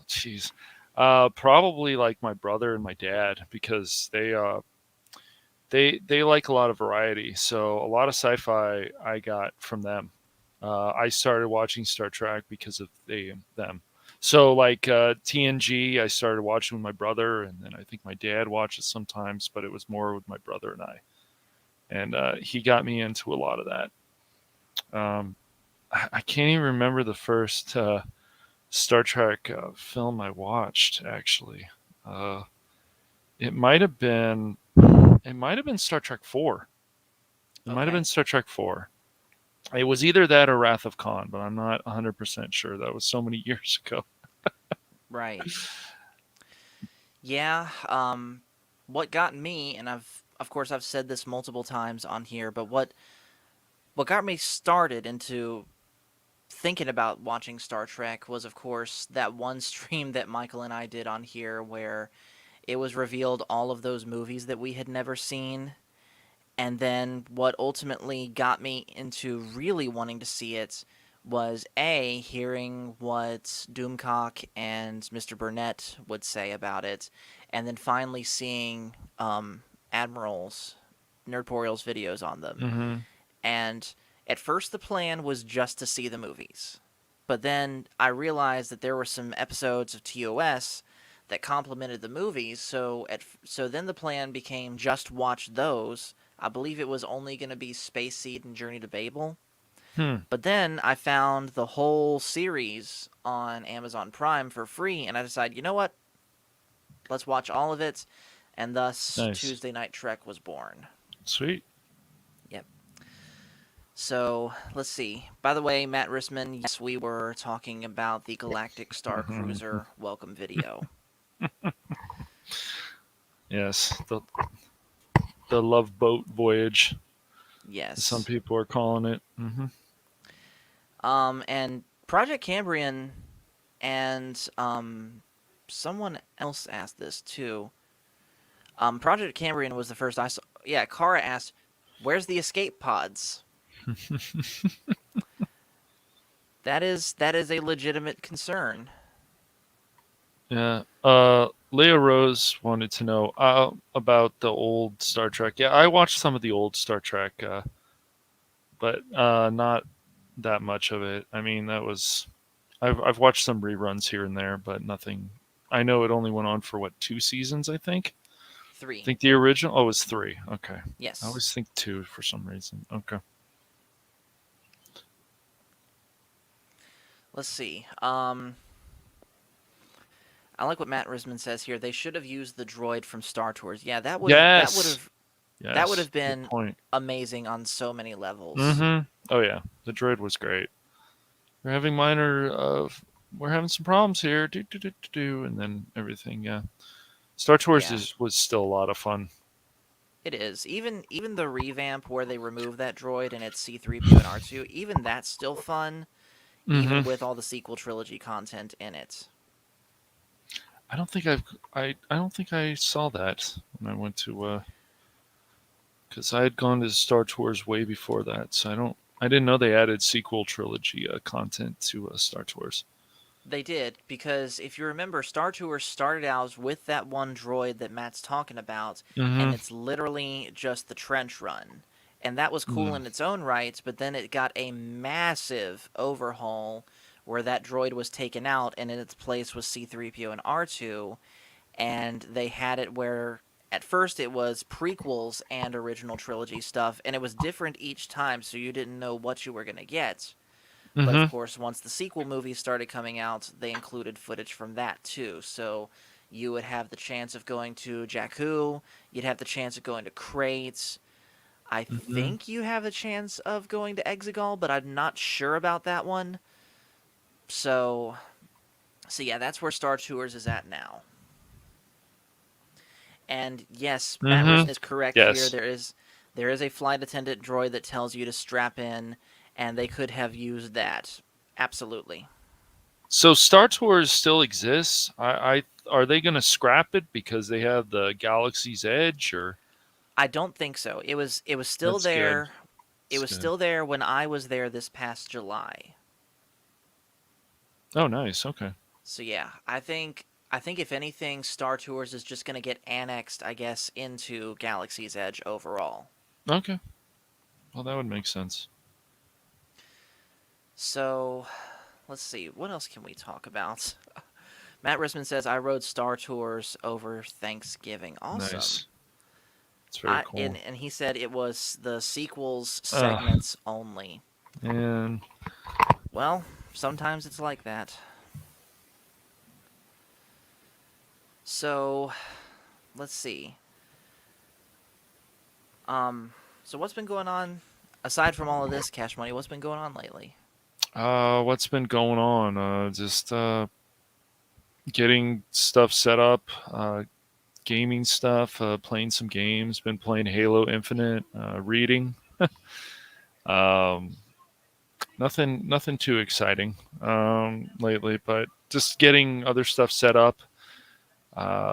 jeez. Probably like my brother and my dad, because they like a lot of variety. So a lot of sci-fi I got from them. I started watching Star Trek because of them. So like TNG, I started watching with my brother, and then I think my dad watches sometimes, but it was more with my brother and I. And he got me into a lot of that. I can't even remember the first Star Trek film I watched. Actually, uh, it might have been Star Trek Four. It might have been Okay. Star Trek Four. It was either that or Wrath of Khan, but I'm not 100% sure. That was so many years ago. Right. Yeah. What got me, and of course I've said this multiple times on here, but what got me started into thinking about watching Star Trek was, of course, that one stream that Michael and I did on here where it was revealed all of those movies that we had never seen. And then what ultimately got me into really wanting to see it was A, hearing what Doomcock and Mr. Burnett would say about it, and then finally seeing Admiral's, Nerdporial's videos on them. Hmm. And at first, the plan was just to see the movies. But then I realized that there were some episodes of TOS that complemented the movies, so then the plan became just watch those. I believe it was only going to be Space Seed and Journey to Babel. Hmm. But then I found the whole series on Amazon Prime for free, and I decided, you know what? Let's watch all of it. And thus, Nice. Tuesday Night Trek was born. Sweet. Yep. So let's see. By the way, Matt Rissman, yes, we were talking about the Galactic Star Cruiser welcome video. Yes, the Love Boat Voyage. Some Yes. people are calling it. And Project Cambrian and someone else asked this too. Project Cambrian was the first I saw. Yeah, Kara asked, "Where's the escape pods?" That is a legitimate concern. Yeah. Leah Rose wanted to know about the old Star Trek. Yeah, I watched some of the old Star Trek, but not that much of it. I mean, that was I've watched some reruns here and there, but nothing. I know it only went on for what, 2 seasons, I think. I 3. think the original was 3. Okay. I Yes. always think 2 for some reason. Okay. Let's see. I like what Matt Risman says here. They should have used the droid from Star Tours. Yeah, Yes. that would Yes. have Good been point. amazing on so many levels. Mm-hmm. Oh yeah, the droid was great. We're having we're having some problems here. And then everything. Yeah. Star Tours Yeah, was still a lot of fun. it is. Even the revamp where they remove that droid and it's C3PO and R2, even that's still fun, Mm-hmm. even with all the sequel trilogy content in it. I don't think I don't think I saw that when I went to because I had gone to Star Tours way before that, so I didn't know they added sequel trilogy content to Star Tours. They did, because if you remember, Star Tours started out with that one droid that Matt's talking about, and Mm-hmm. it's literally just the trench run. And that was cool Mm. in its own right, but then it got a massive overhaul where that droid was taken out, and in its place was C3PO and R2, and they had it where at first it was prequels and original trilogy stuff, and it was different each time, so you didn't know what you were going to get. But of Mm-hmm. course, once the sequel movies started coming out, they included footage from that too. So you would have the chance of going to Jakku, you'd have the chance of going to Crates. I Mm-hmm. think you have the chance of going to Exegol, but I'm not sure about that one. So, so yeah, that's where Star Tours is at now. And yes, Matt Mm-hmm. Rissman is correct here. Yes. There is a flight attendant droid that tells you to strap in, and they could have used that. Absolutely. So Star Tours still exists. I are they going to scrap it because they have the Galaxy's Edge or? I don't think so. It was still That's good. there. It That's was good. still there when I was there this past July. Oh, nice. Okay. So yeah, I think if anything, Star Tours is just going to get annexed, I guess, into Galaxy's Edge overall. Okay. Well, that would make sense. So, let's see. What else can we talk about? Matt Risman says I rode Star Tours over Thanksgiving. Awesome. Nice. It's very And cool. he said it was the sequels Uh, segments only. and Well, sometimes it's like that. So, let's see. Um, so what's been going on aside from all of this cash money? What's been going on lately? what's been going on? Just getting stuff set up, gaming stuff, playing some games. Been playing Halo Infinite, reading. Um, nothing too exciting lately, but just getting other stuff set up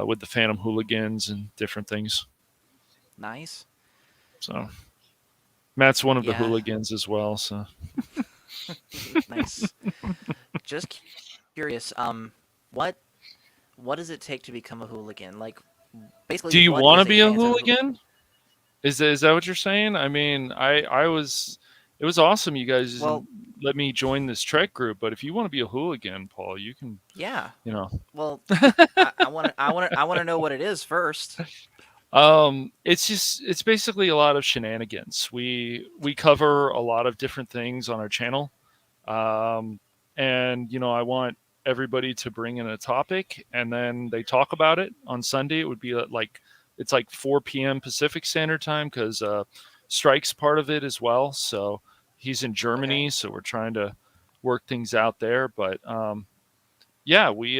with the Phantom Hooligans and different things. Nice. So Matt's one of the Yeah, hooligans as well. So nice. Just curious. What does it take to become a hooligan? Like, basically, do you what want to is a be a fans of a hooligan? Is that what you're saying? I mean, I was. It was awesome. You guys well, let me join this Trek group, but if you want to be a hooligan, Paul, you can. yeah. You know, Well, I want to know what it is first. it's basically a lot of shenanigans. We cover a lot of different things on our channel, um, and I want everybody to bring in a topic, and then they talk about it on Sunday. It would be like it's like 4 p.m. Pacific Standard Time because Strike's part of it as well. So he's in Okay. Germany, so we're trying to work things out there. But yeah, we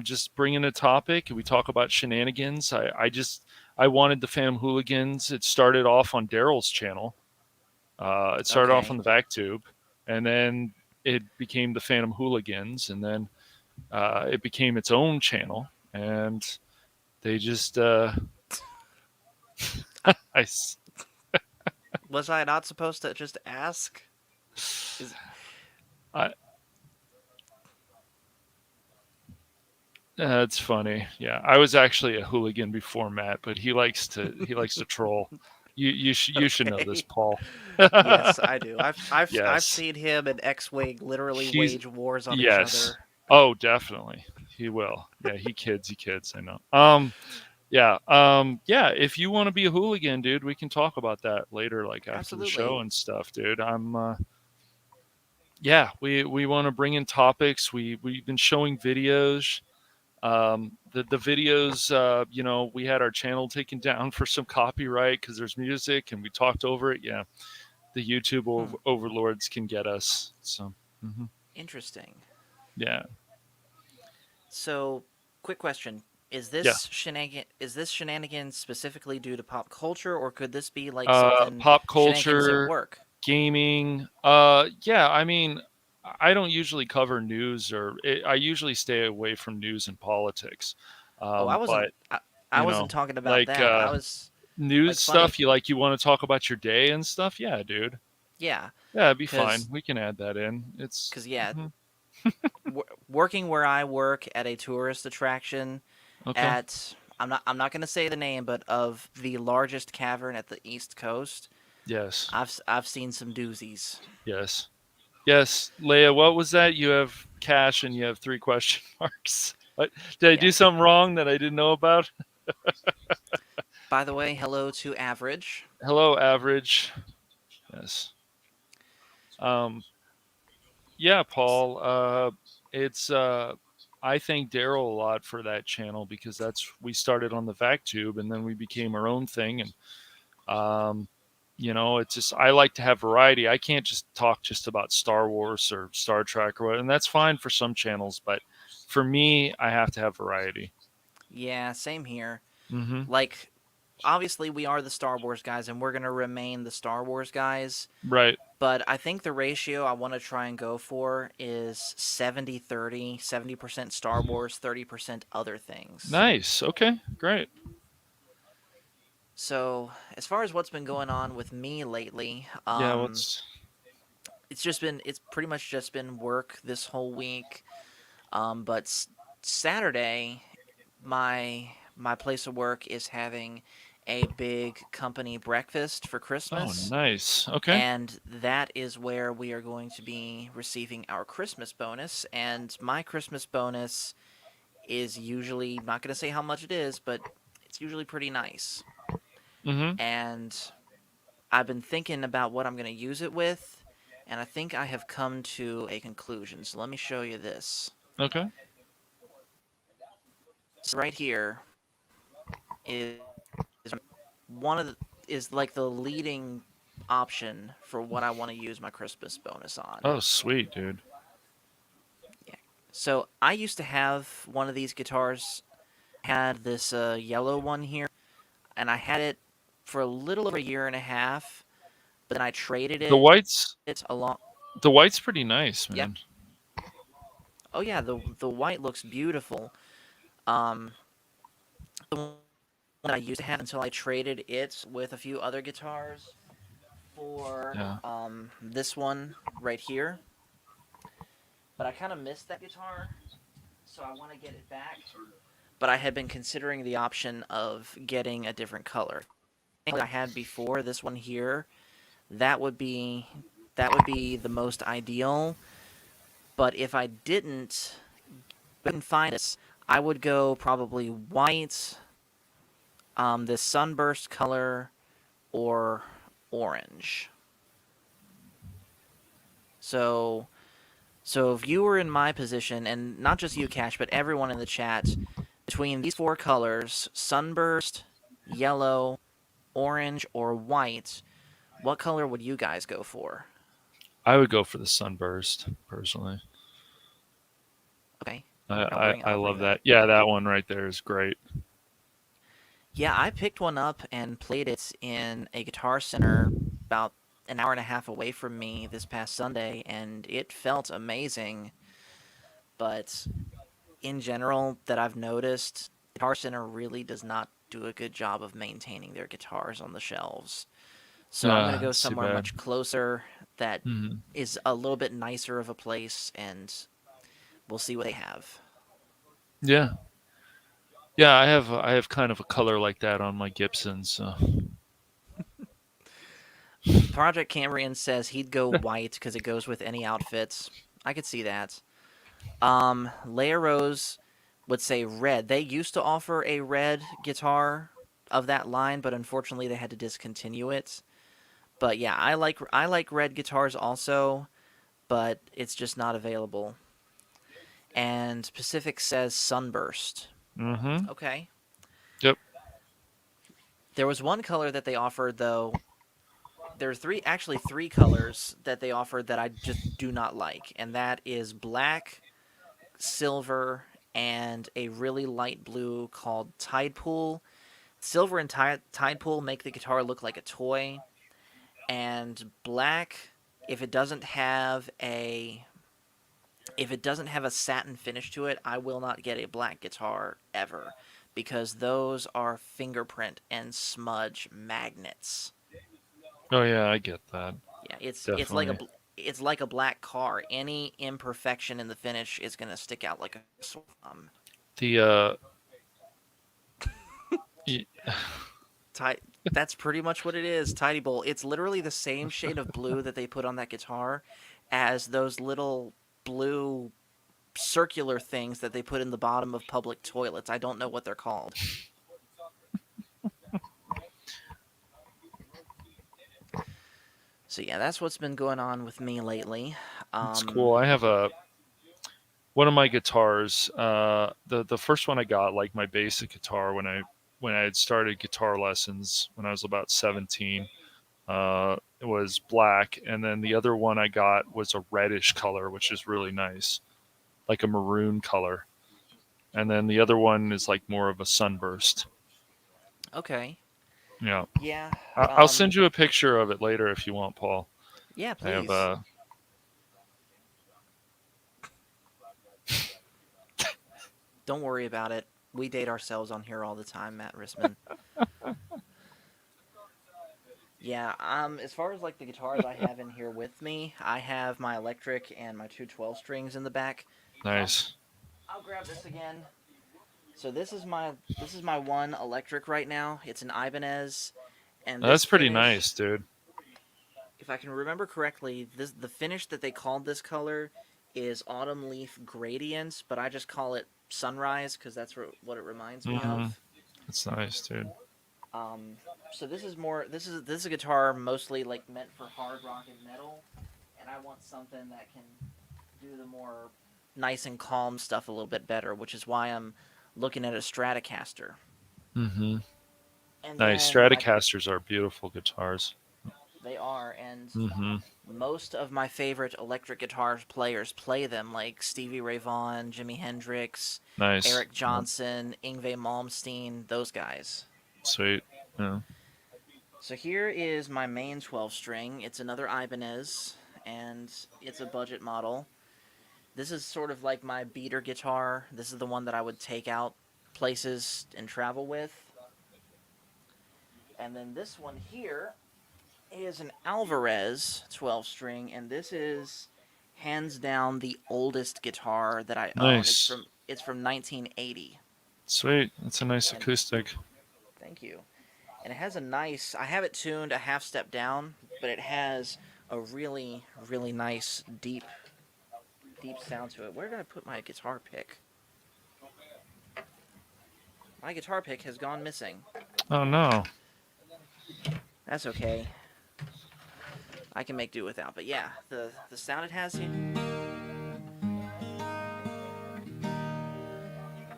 just bring in a topic and we talk about shenanigans. I wanted the Phantom Hooligans. It started off on Daryl's channel. It started off on Okay. the vac tube, and then it became the Phantom Hooligans, and then it became its own channel. And they just I, I was I not supposed to just ask? Is I That's funny. Yeah, I was actually a hooligan before Matt, but he likes to troll. You should know this, okay. Paul. Yes, I do. I've Yes, seen him and X-Wing literally he's wage wars on each yes. other. Oh, definitely, he will. Yeah, he kids. I know. Yeah. If you want to be a hooligan, dude, we can talk about that later, like after the Absolutely. show and stuff, dude. Yeah, we want to bring in topics. We've been showing videos. The videos, we had our channel taken down for some copyright because there's music and we talked over it. Yeah, the YouTube Hmm. overlords can get us. So, Interesting. yeah, So, quick question: yeah. Is this shenanigans specifically due to pop culture, or could this be like something Pop shenanigans at culture, work? gaming. Yeah. I mean, I don't usually cover news I usually stay away from news and politics. Oh, But I you wasn't know, talking about like that. I was news like funny. stuff. You want to talk about your day and stuff? Yeah, dude. Yeah, Yeah, it'd be fine. because We can add that in. It's yeah, mhm. working where I work at a tourist attraction Okay. at I'm not going to say the name, but of the largest cavern at the East Coast. Yes. I've seen some doozies. Yes. Yes. Leia, what was that? You have cash and you have three question marks. What? Did I Yeah. do something wrong that I didn't know about? By the way, hello to Average. Hello, average. Yes. Um, yeah, Paul. It's I thank Daryl a lot for that channel because we started on the VacTube and then we became our own thing. And it's just I like to have variety. I can't just talk just about Star Wars or Star Trek or what, and that's fine for some channels, but for me, I have to have variety. Yeah, same here. Hmm. Like, obviously, we are the Star Wars guys, and we're going to remain the Star Wars guys. Right. But I think the ratio I want to try and go for is 70-30, 70% Star Wars, 30% other things. Nice. Okay. Great. So, as far as what's been going on with me lately, Yeah. What's it's pretty much just been work this whole week. But Saturday, my place of work is having a big company breakfast for Oh, Christmas. nice. Okay. And that is where we are going to be receiving our Christmas bonus. And my Christmas bonus is usually, not going to say how much it is, but it's usually pretty nice. Mm-hmm. And I've been thinking about what I'm going to use it with, and I think I have come to a conclusion. So let me show you this. Okay. So right here is one of the, is like the leading option for what I want to use my Christmas bonus on. Oh, sweet, dude. Yeah. So I used to have one of these guitars. Had this yellow one here, and I had it for a little over a year and a half. But then I traded The it white's along. the white's pretty nice, Yeah. man. Oh yeah, the white looks beautiful. Um, the one that I used to have until I traded it with a few other guitars for Yeah. this one right here. But I kind of missed that guitar, so I want to get it back. But I had been considering the option of getting a different color. I had before this one here, that would be the most ideal. But if I couldn't find this, I would go probably white, this sunburst color, or orange. So, so if you were in my position, and not just you, Cash, but everyone in the chat, between these four colors, sunburst, yellow, orange, or white, what color would you guys go for? I would go for the sunburst personally. Okay, I I'll love bring that that. up. Yeah, that one right there is great. Yeah, I picked one up and played it in a guitar center about an hour and a half away from me this past Sunday, and it felt amazing. But in general, that I've noticed, Guitar Center really does not do a good job of maintaining their guitars on the shelves. So I'm going to go It's too somewhere bad. much closer that Hmm. is a little bit nicer of a place, and we'll see what they have. Yeah. Yeah, I have kind of a color like that on my Gibson, so Project Cambrian says he'd go white because it goes with any outfits. I could see that. Leia Rose would say red. They used to offer a red guitar of that line, but unfortunately they had to discontinue it. But yeah, I like red guitars also, but it's just not available. And Pacific says Sunburst. mm-hmm. Okay. Yep. There was one color that they offered though. There are three colors that they offered that I just do not like, and that is black, silver, and a really light blue called Tide Pool. Silver and Tide Pool make the guitar look like a toy, and black, if it doesn't have a satin finish to it, I will not get a black guitar ever because those are fingerprint and smudge magnets. Oh yeah, I get that. Yeah, Definitely. it's like a black car. Any imperfection in the finish is gonna stick out like a sore thumb. The y- Ti- that's pretty much what it is. Tidy Bowl. It's literally the same shade of blue that they put on that guitar as those little blue circular things that they put in the bottom of public toilets. I don't know what they're called. So yeah, that's what's been going on with me lately. it's Um, cool. I have a one of my guitars. The first one I got, like my basic guitar, when I had started guitar lessons when I was about 17. It was black, and then the other one I got was a reddish color, which is really nice, like a maroon color. And then the other one is like more of a sunburst. okay. Yeah, Yeah. I'll send you a picture of it later if you want, Paul. Yeah. I have Please. Don't worry about it. We date ourselves on here all the time, Matt Risman. Yeah, as far as like the guitars I have in here with me, I have my electric and my two 12 strings in the back. So nice. I'll grab this again. So this is my one electric right now. It's an Ibanez, and this That's pretty finish, nice, dude. if I can remember correctly, the finish that they called this color is Autumn Leaf Gradient, but I just call it Sunrise because that's what it reminds me Mm-hmm. of. That's nice, dude. Um, so this is a guitar mostly like meant for hard rock and metal, and I want something that can do the more nice and calm stuff a little bit better, which is why I'm looking at a Stratocaster. Mm-hmm. And Nice. then Stratocasters are beautiful guitars. they are, and Mm-hmm. most of my favorite electric guitar players play them, like Stevie Ray Vaughan, Jimi Hendrix, Nice. Eric Yep. Johnson, Yngwie Malmsteen, those guys. Sweet. Yeah. So here is my main 12 string. It's another Ibanez, and it's a budget model. This is sort of like my beater guitar. This is the one that I would take out places and travel with. And then this one here is an Alvarez 12 string, and this is hands down the oldest guitar that I own. Nice. It's from 1980. Sweet. That's a nice And acoustic. thank you. And it has a nice, I have it tuned a half step down, but it has a really, really nice deep sound to it. Where did I put my guitar pick? My guitar pick has gone missing. Oh no. That's okay. I can make do without. But yeah, the sound it has here,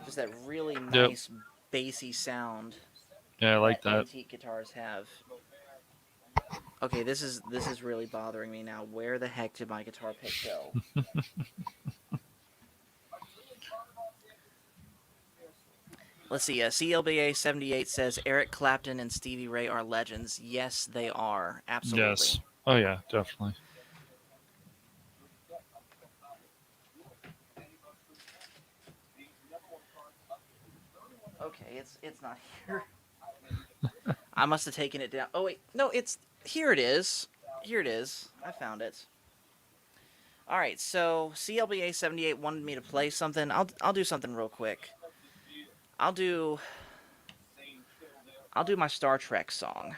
just that really nice bassy sound Yeah, I like that that. antique guitars have. Okay, this is really bothering me now. Where the heck did my guitar pick go? Let's see. CLBA 78 says Eric Clapton and Stevie Ray are legends. Yes, they are. Absolutely. Yes. Oh yeah, definitely. Okay, it's not here. I must have taken it down. Oh wait, no, it's here. It is. Here it is. I found it. All right, so CLBA 78 wanted me to play something. I'll do something real quick. I'll do my Star Trek song.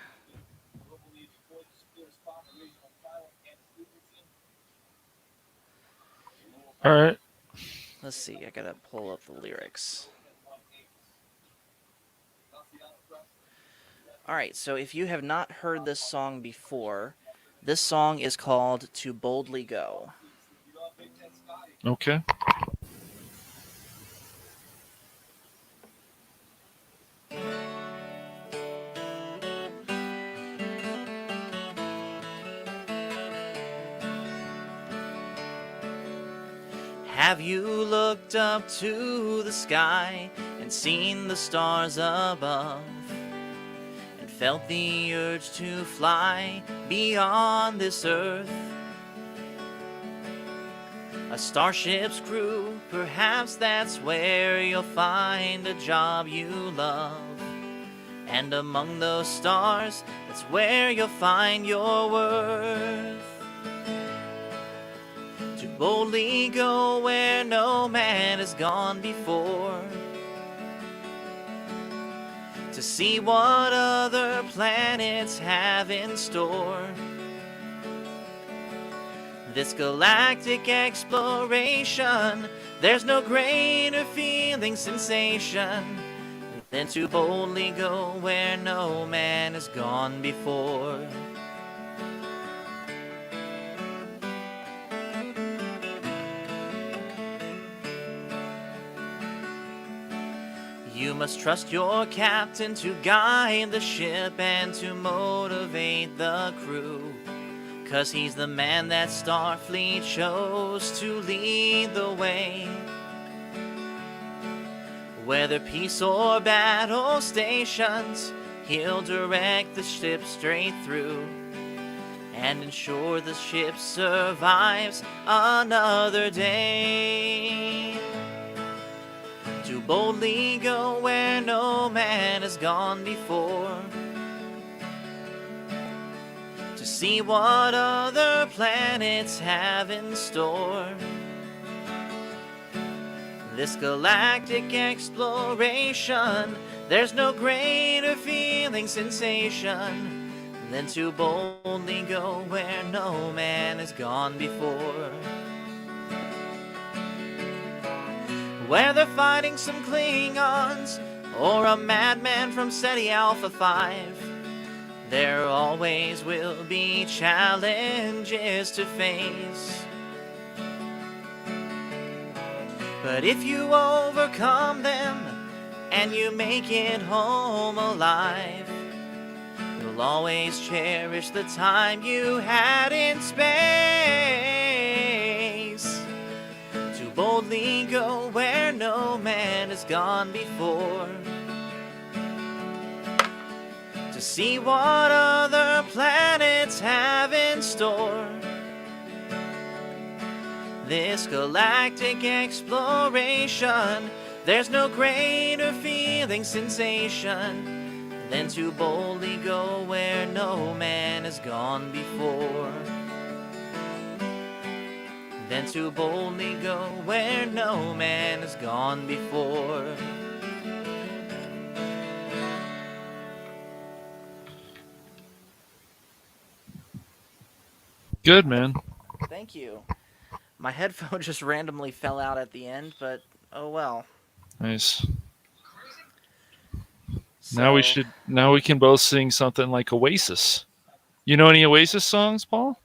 All right. Let's see. I gotta pull up the lyrics. All right, so if you have not heard this song before, this song is called "To Boldly Go." Okay. Have you looked up to the sky and seen the stars above, and felt the urge to fly beyond this earth? A starship's crew, perhaps that's where you'll find a job you love. And among those stars, that's where you'll find your worth. To boldly go where no man has gone before, to see what other planets have in store. This galactic exploration, there's no greater feeling sensation than to boldly go where no man has gone before. You must trust your captain to guide the ship and to motivate the crew, 'cause he's the man that Starfleet chose to lead the way. Whether peace or battle stations, he'll direct the ship straight through and ensure the ship survives another day. To boldly go where no man has gone before, to see what other planets have in store. This galactic exploration, there's no greater feeling sensation than to boldly go where no man has gone before. Whether fighting some Klingons or a madman from SETI Alpha 5, there always will be challenges to face. But if you overcome them and you make it home alive, you'll always cherish the time you had in space. To boldly go where no man has gone before. To see what other planets have in store. This galactic exploration, there's no greater feeling sensation than to boldly go where no man has gone before. Than to boldly go where no man has gone before. Good, man. Thank you. My headphone just randomly fell out at the end, but oh well. Nice. So, Now we can both sing something like Oasis. You know any Oasis songs, Paul?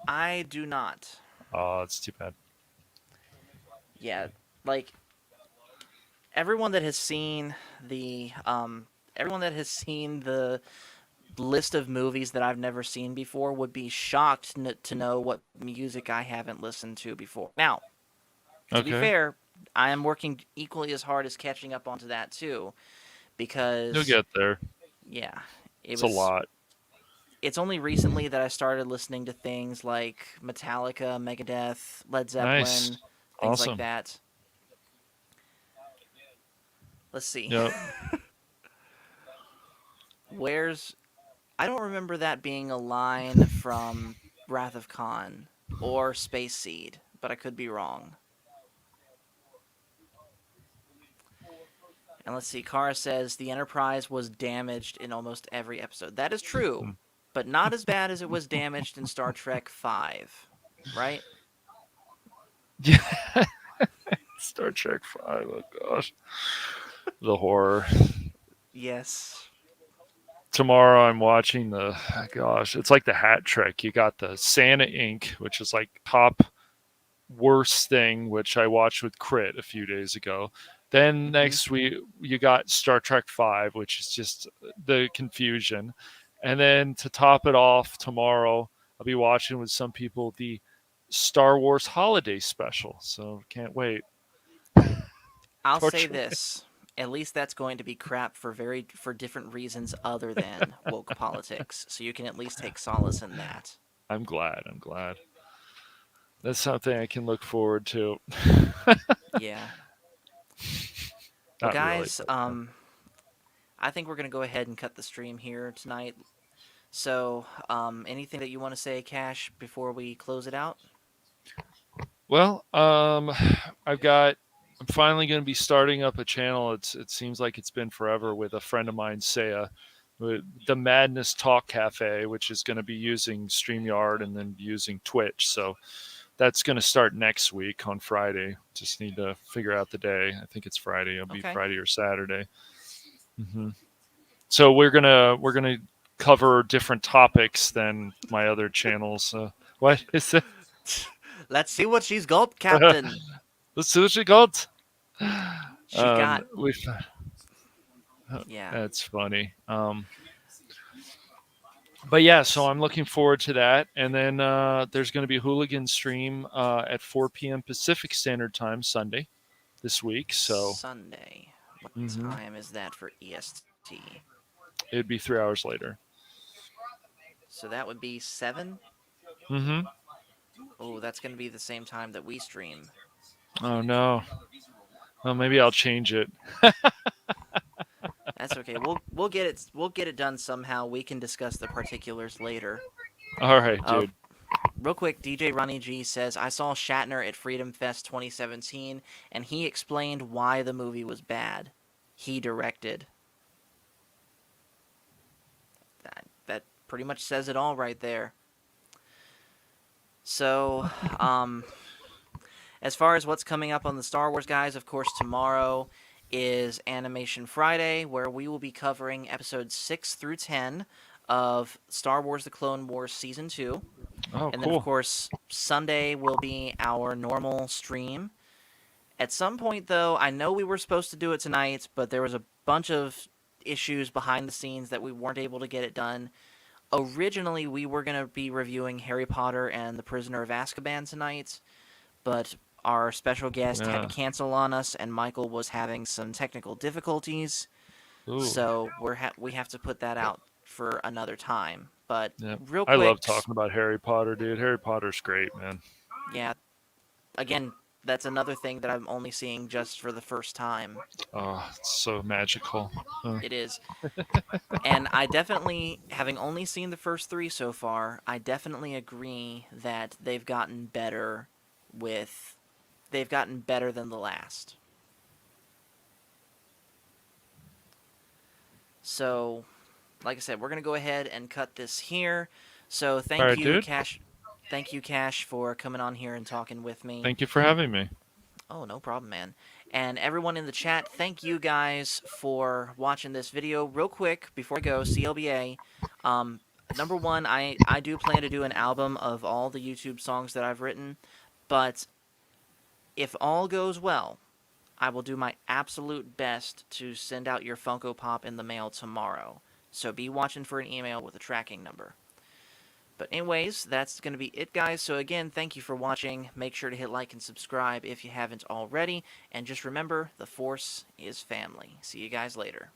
I do not. Oh, it's too bad. Yeah, like everyone that has seen the list of movies that I've never seen before would be shocked to know what music I haven't listened to before. Now, to be fair, I am working equally as hard as catching up onto that too, because You'll get there. yeah, It's a lot. It's only recently that I started listening to things like Metallica, Megadeth, Led Zeppelin, Nice. things Awesome. like that. Let's see. Yep. I don't remember that being a line from Wrath of Khan or Space Seed, but I could be wrong. And let's see, Kara says the Enterprise was damaged in almost every episode. That is true, but not as bad as it was damaged in Star Trek V, right? Yeah. Star Trek 5. Oh gosh. The horror. Yes. Tomorrow I'm watching it's like the hat trick. You got the Santa Inc., which is like top worst thing, which I watched with Crit a few days ago. Then next week you got Star Trek 5, which is just the confusion. And then to top it off, tomorrow I'll be watching with some people the Star Wars holiday special. So can't wait. I'll say Torture. this. At least that's going to be crap for different reasons other than woke politics. So you can at least take solace in that. I'm glad. That's something I can look forward to. Yeah. Not Well, really, guys, but, I think we're gonna go ahead and cut the stream here tonight. So, anything that you want to say, Cash, before we close it out? Well, I'm finally going to be starting up a channel. It seems like it's been forever with a friend of mine, Saya, with the Madness Talk Cafe, which is going to be using StreamYard and then using Twitch. So that's going to start next week on Friday. Just need to figure out the day. I think it's Friday. It'll be Friday or Saturday. So we're gonna cover different topics than my other channels. What is it? Let's see what she's got, Captain. Let's see what she got. She got. Yeah, that's funny. But yeah, so I'm looking forward to that. And then there's going to be a Hooligan stream at 4 p.m. Pacific Standard Time Sunday this week. So Sunday. What time is that for EST? It'd be 3 hours later. So that would be 7? Mm-hmm. Oh, that's going to be the same time that we stream. Oh, no. Well, maybe I'll change it. That's okay. We'll get it done somehow. We can discuss the particulars later. All right, dude. real quick, DJ Ronnie G says, I saw Shatner at Freedom Fest 2017, and he explained why the movie was bad. He directed. That pretty much says it all right there. So, as far as what's coming up on the Star Wars guys, of course, tomorrow is Animation Friday, where we will be covering episodes 6 through 10 of Star Wars The Clone Wars Season 2. Oh, And then, cool. of course, Sunday will be our normal stream. At some point, though, I know we were supposed to do it tonight, but there was a bunch of issues behind the scenes that we weren't able to get it done. Originally, we were going to be reviewing Harry Potter and the Prisoner of Azkaban tonight, but our special guest had to cancel on us, and Michael was having some technical difficulties, Ooh. so we have to put that out for another time. But real I quick, love talking about Harry Potter, dude. Harry Potter's great, man. yeah, again, that's another thing that I'm only seeing just for the first time. Oh, it's so magical. It is. And I definitely, having only seen the first 3 so far, I definitely agree that they've gotten better than the last. So, like I said, we're going to go ahead and cut this here. So thank you, dude. Cash. Thank you, Cash, for coming on here and talking with me. Thank you for having me. Oh, no problem, man. And everyone in the chat, thank you guys for watching this video. Real quick, before I go, CLBA, number one, I do plan to do an album of all the YouTube songs that I've written, but if all goes well, I will do my absolute best to send out your Funko Pop in the mail tomorrow. So be watching for an email with a tracking number. But anyways, that's going to be it, guys. So again, thank you for watching. Make sure to hit like and subscribe if you haven't already. And just remember, the Force is family. See you guys later.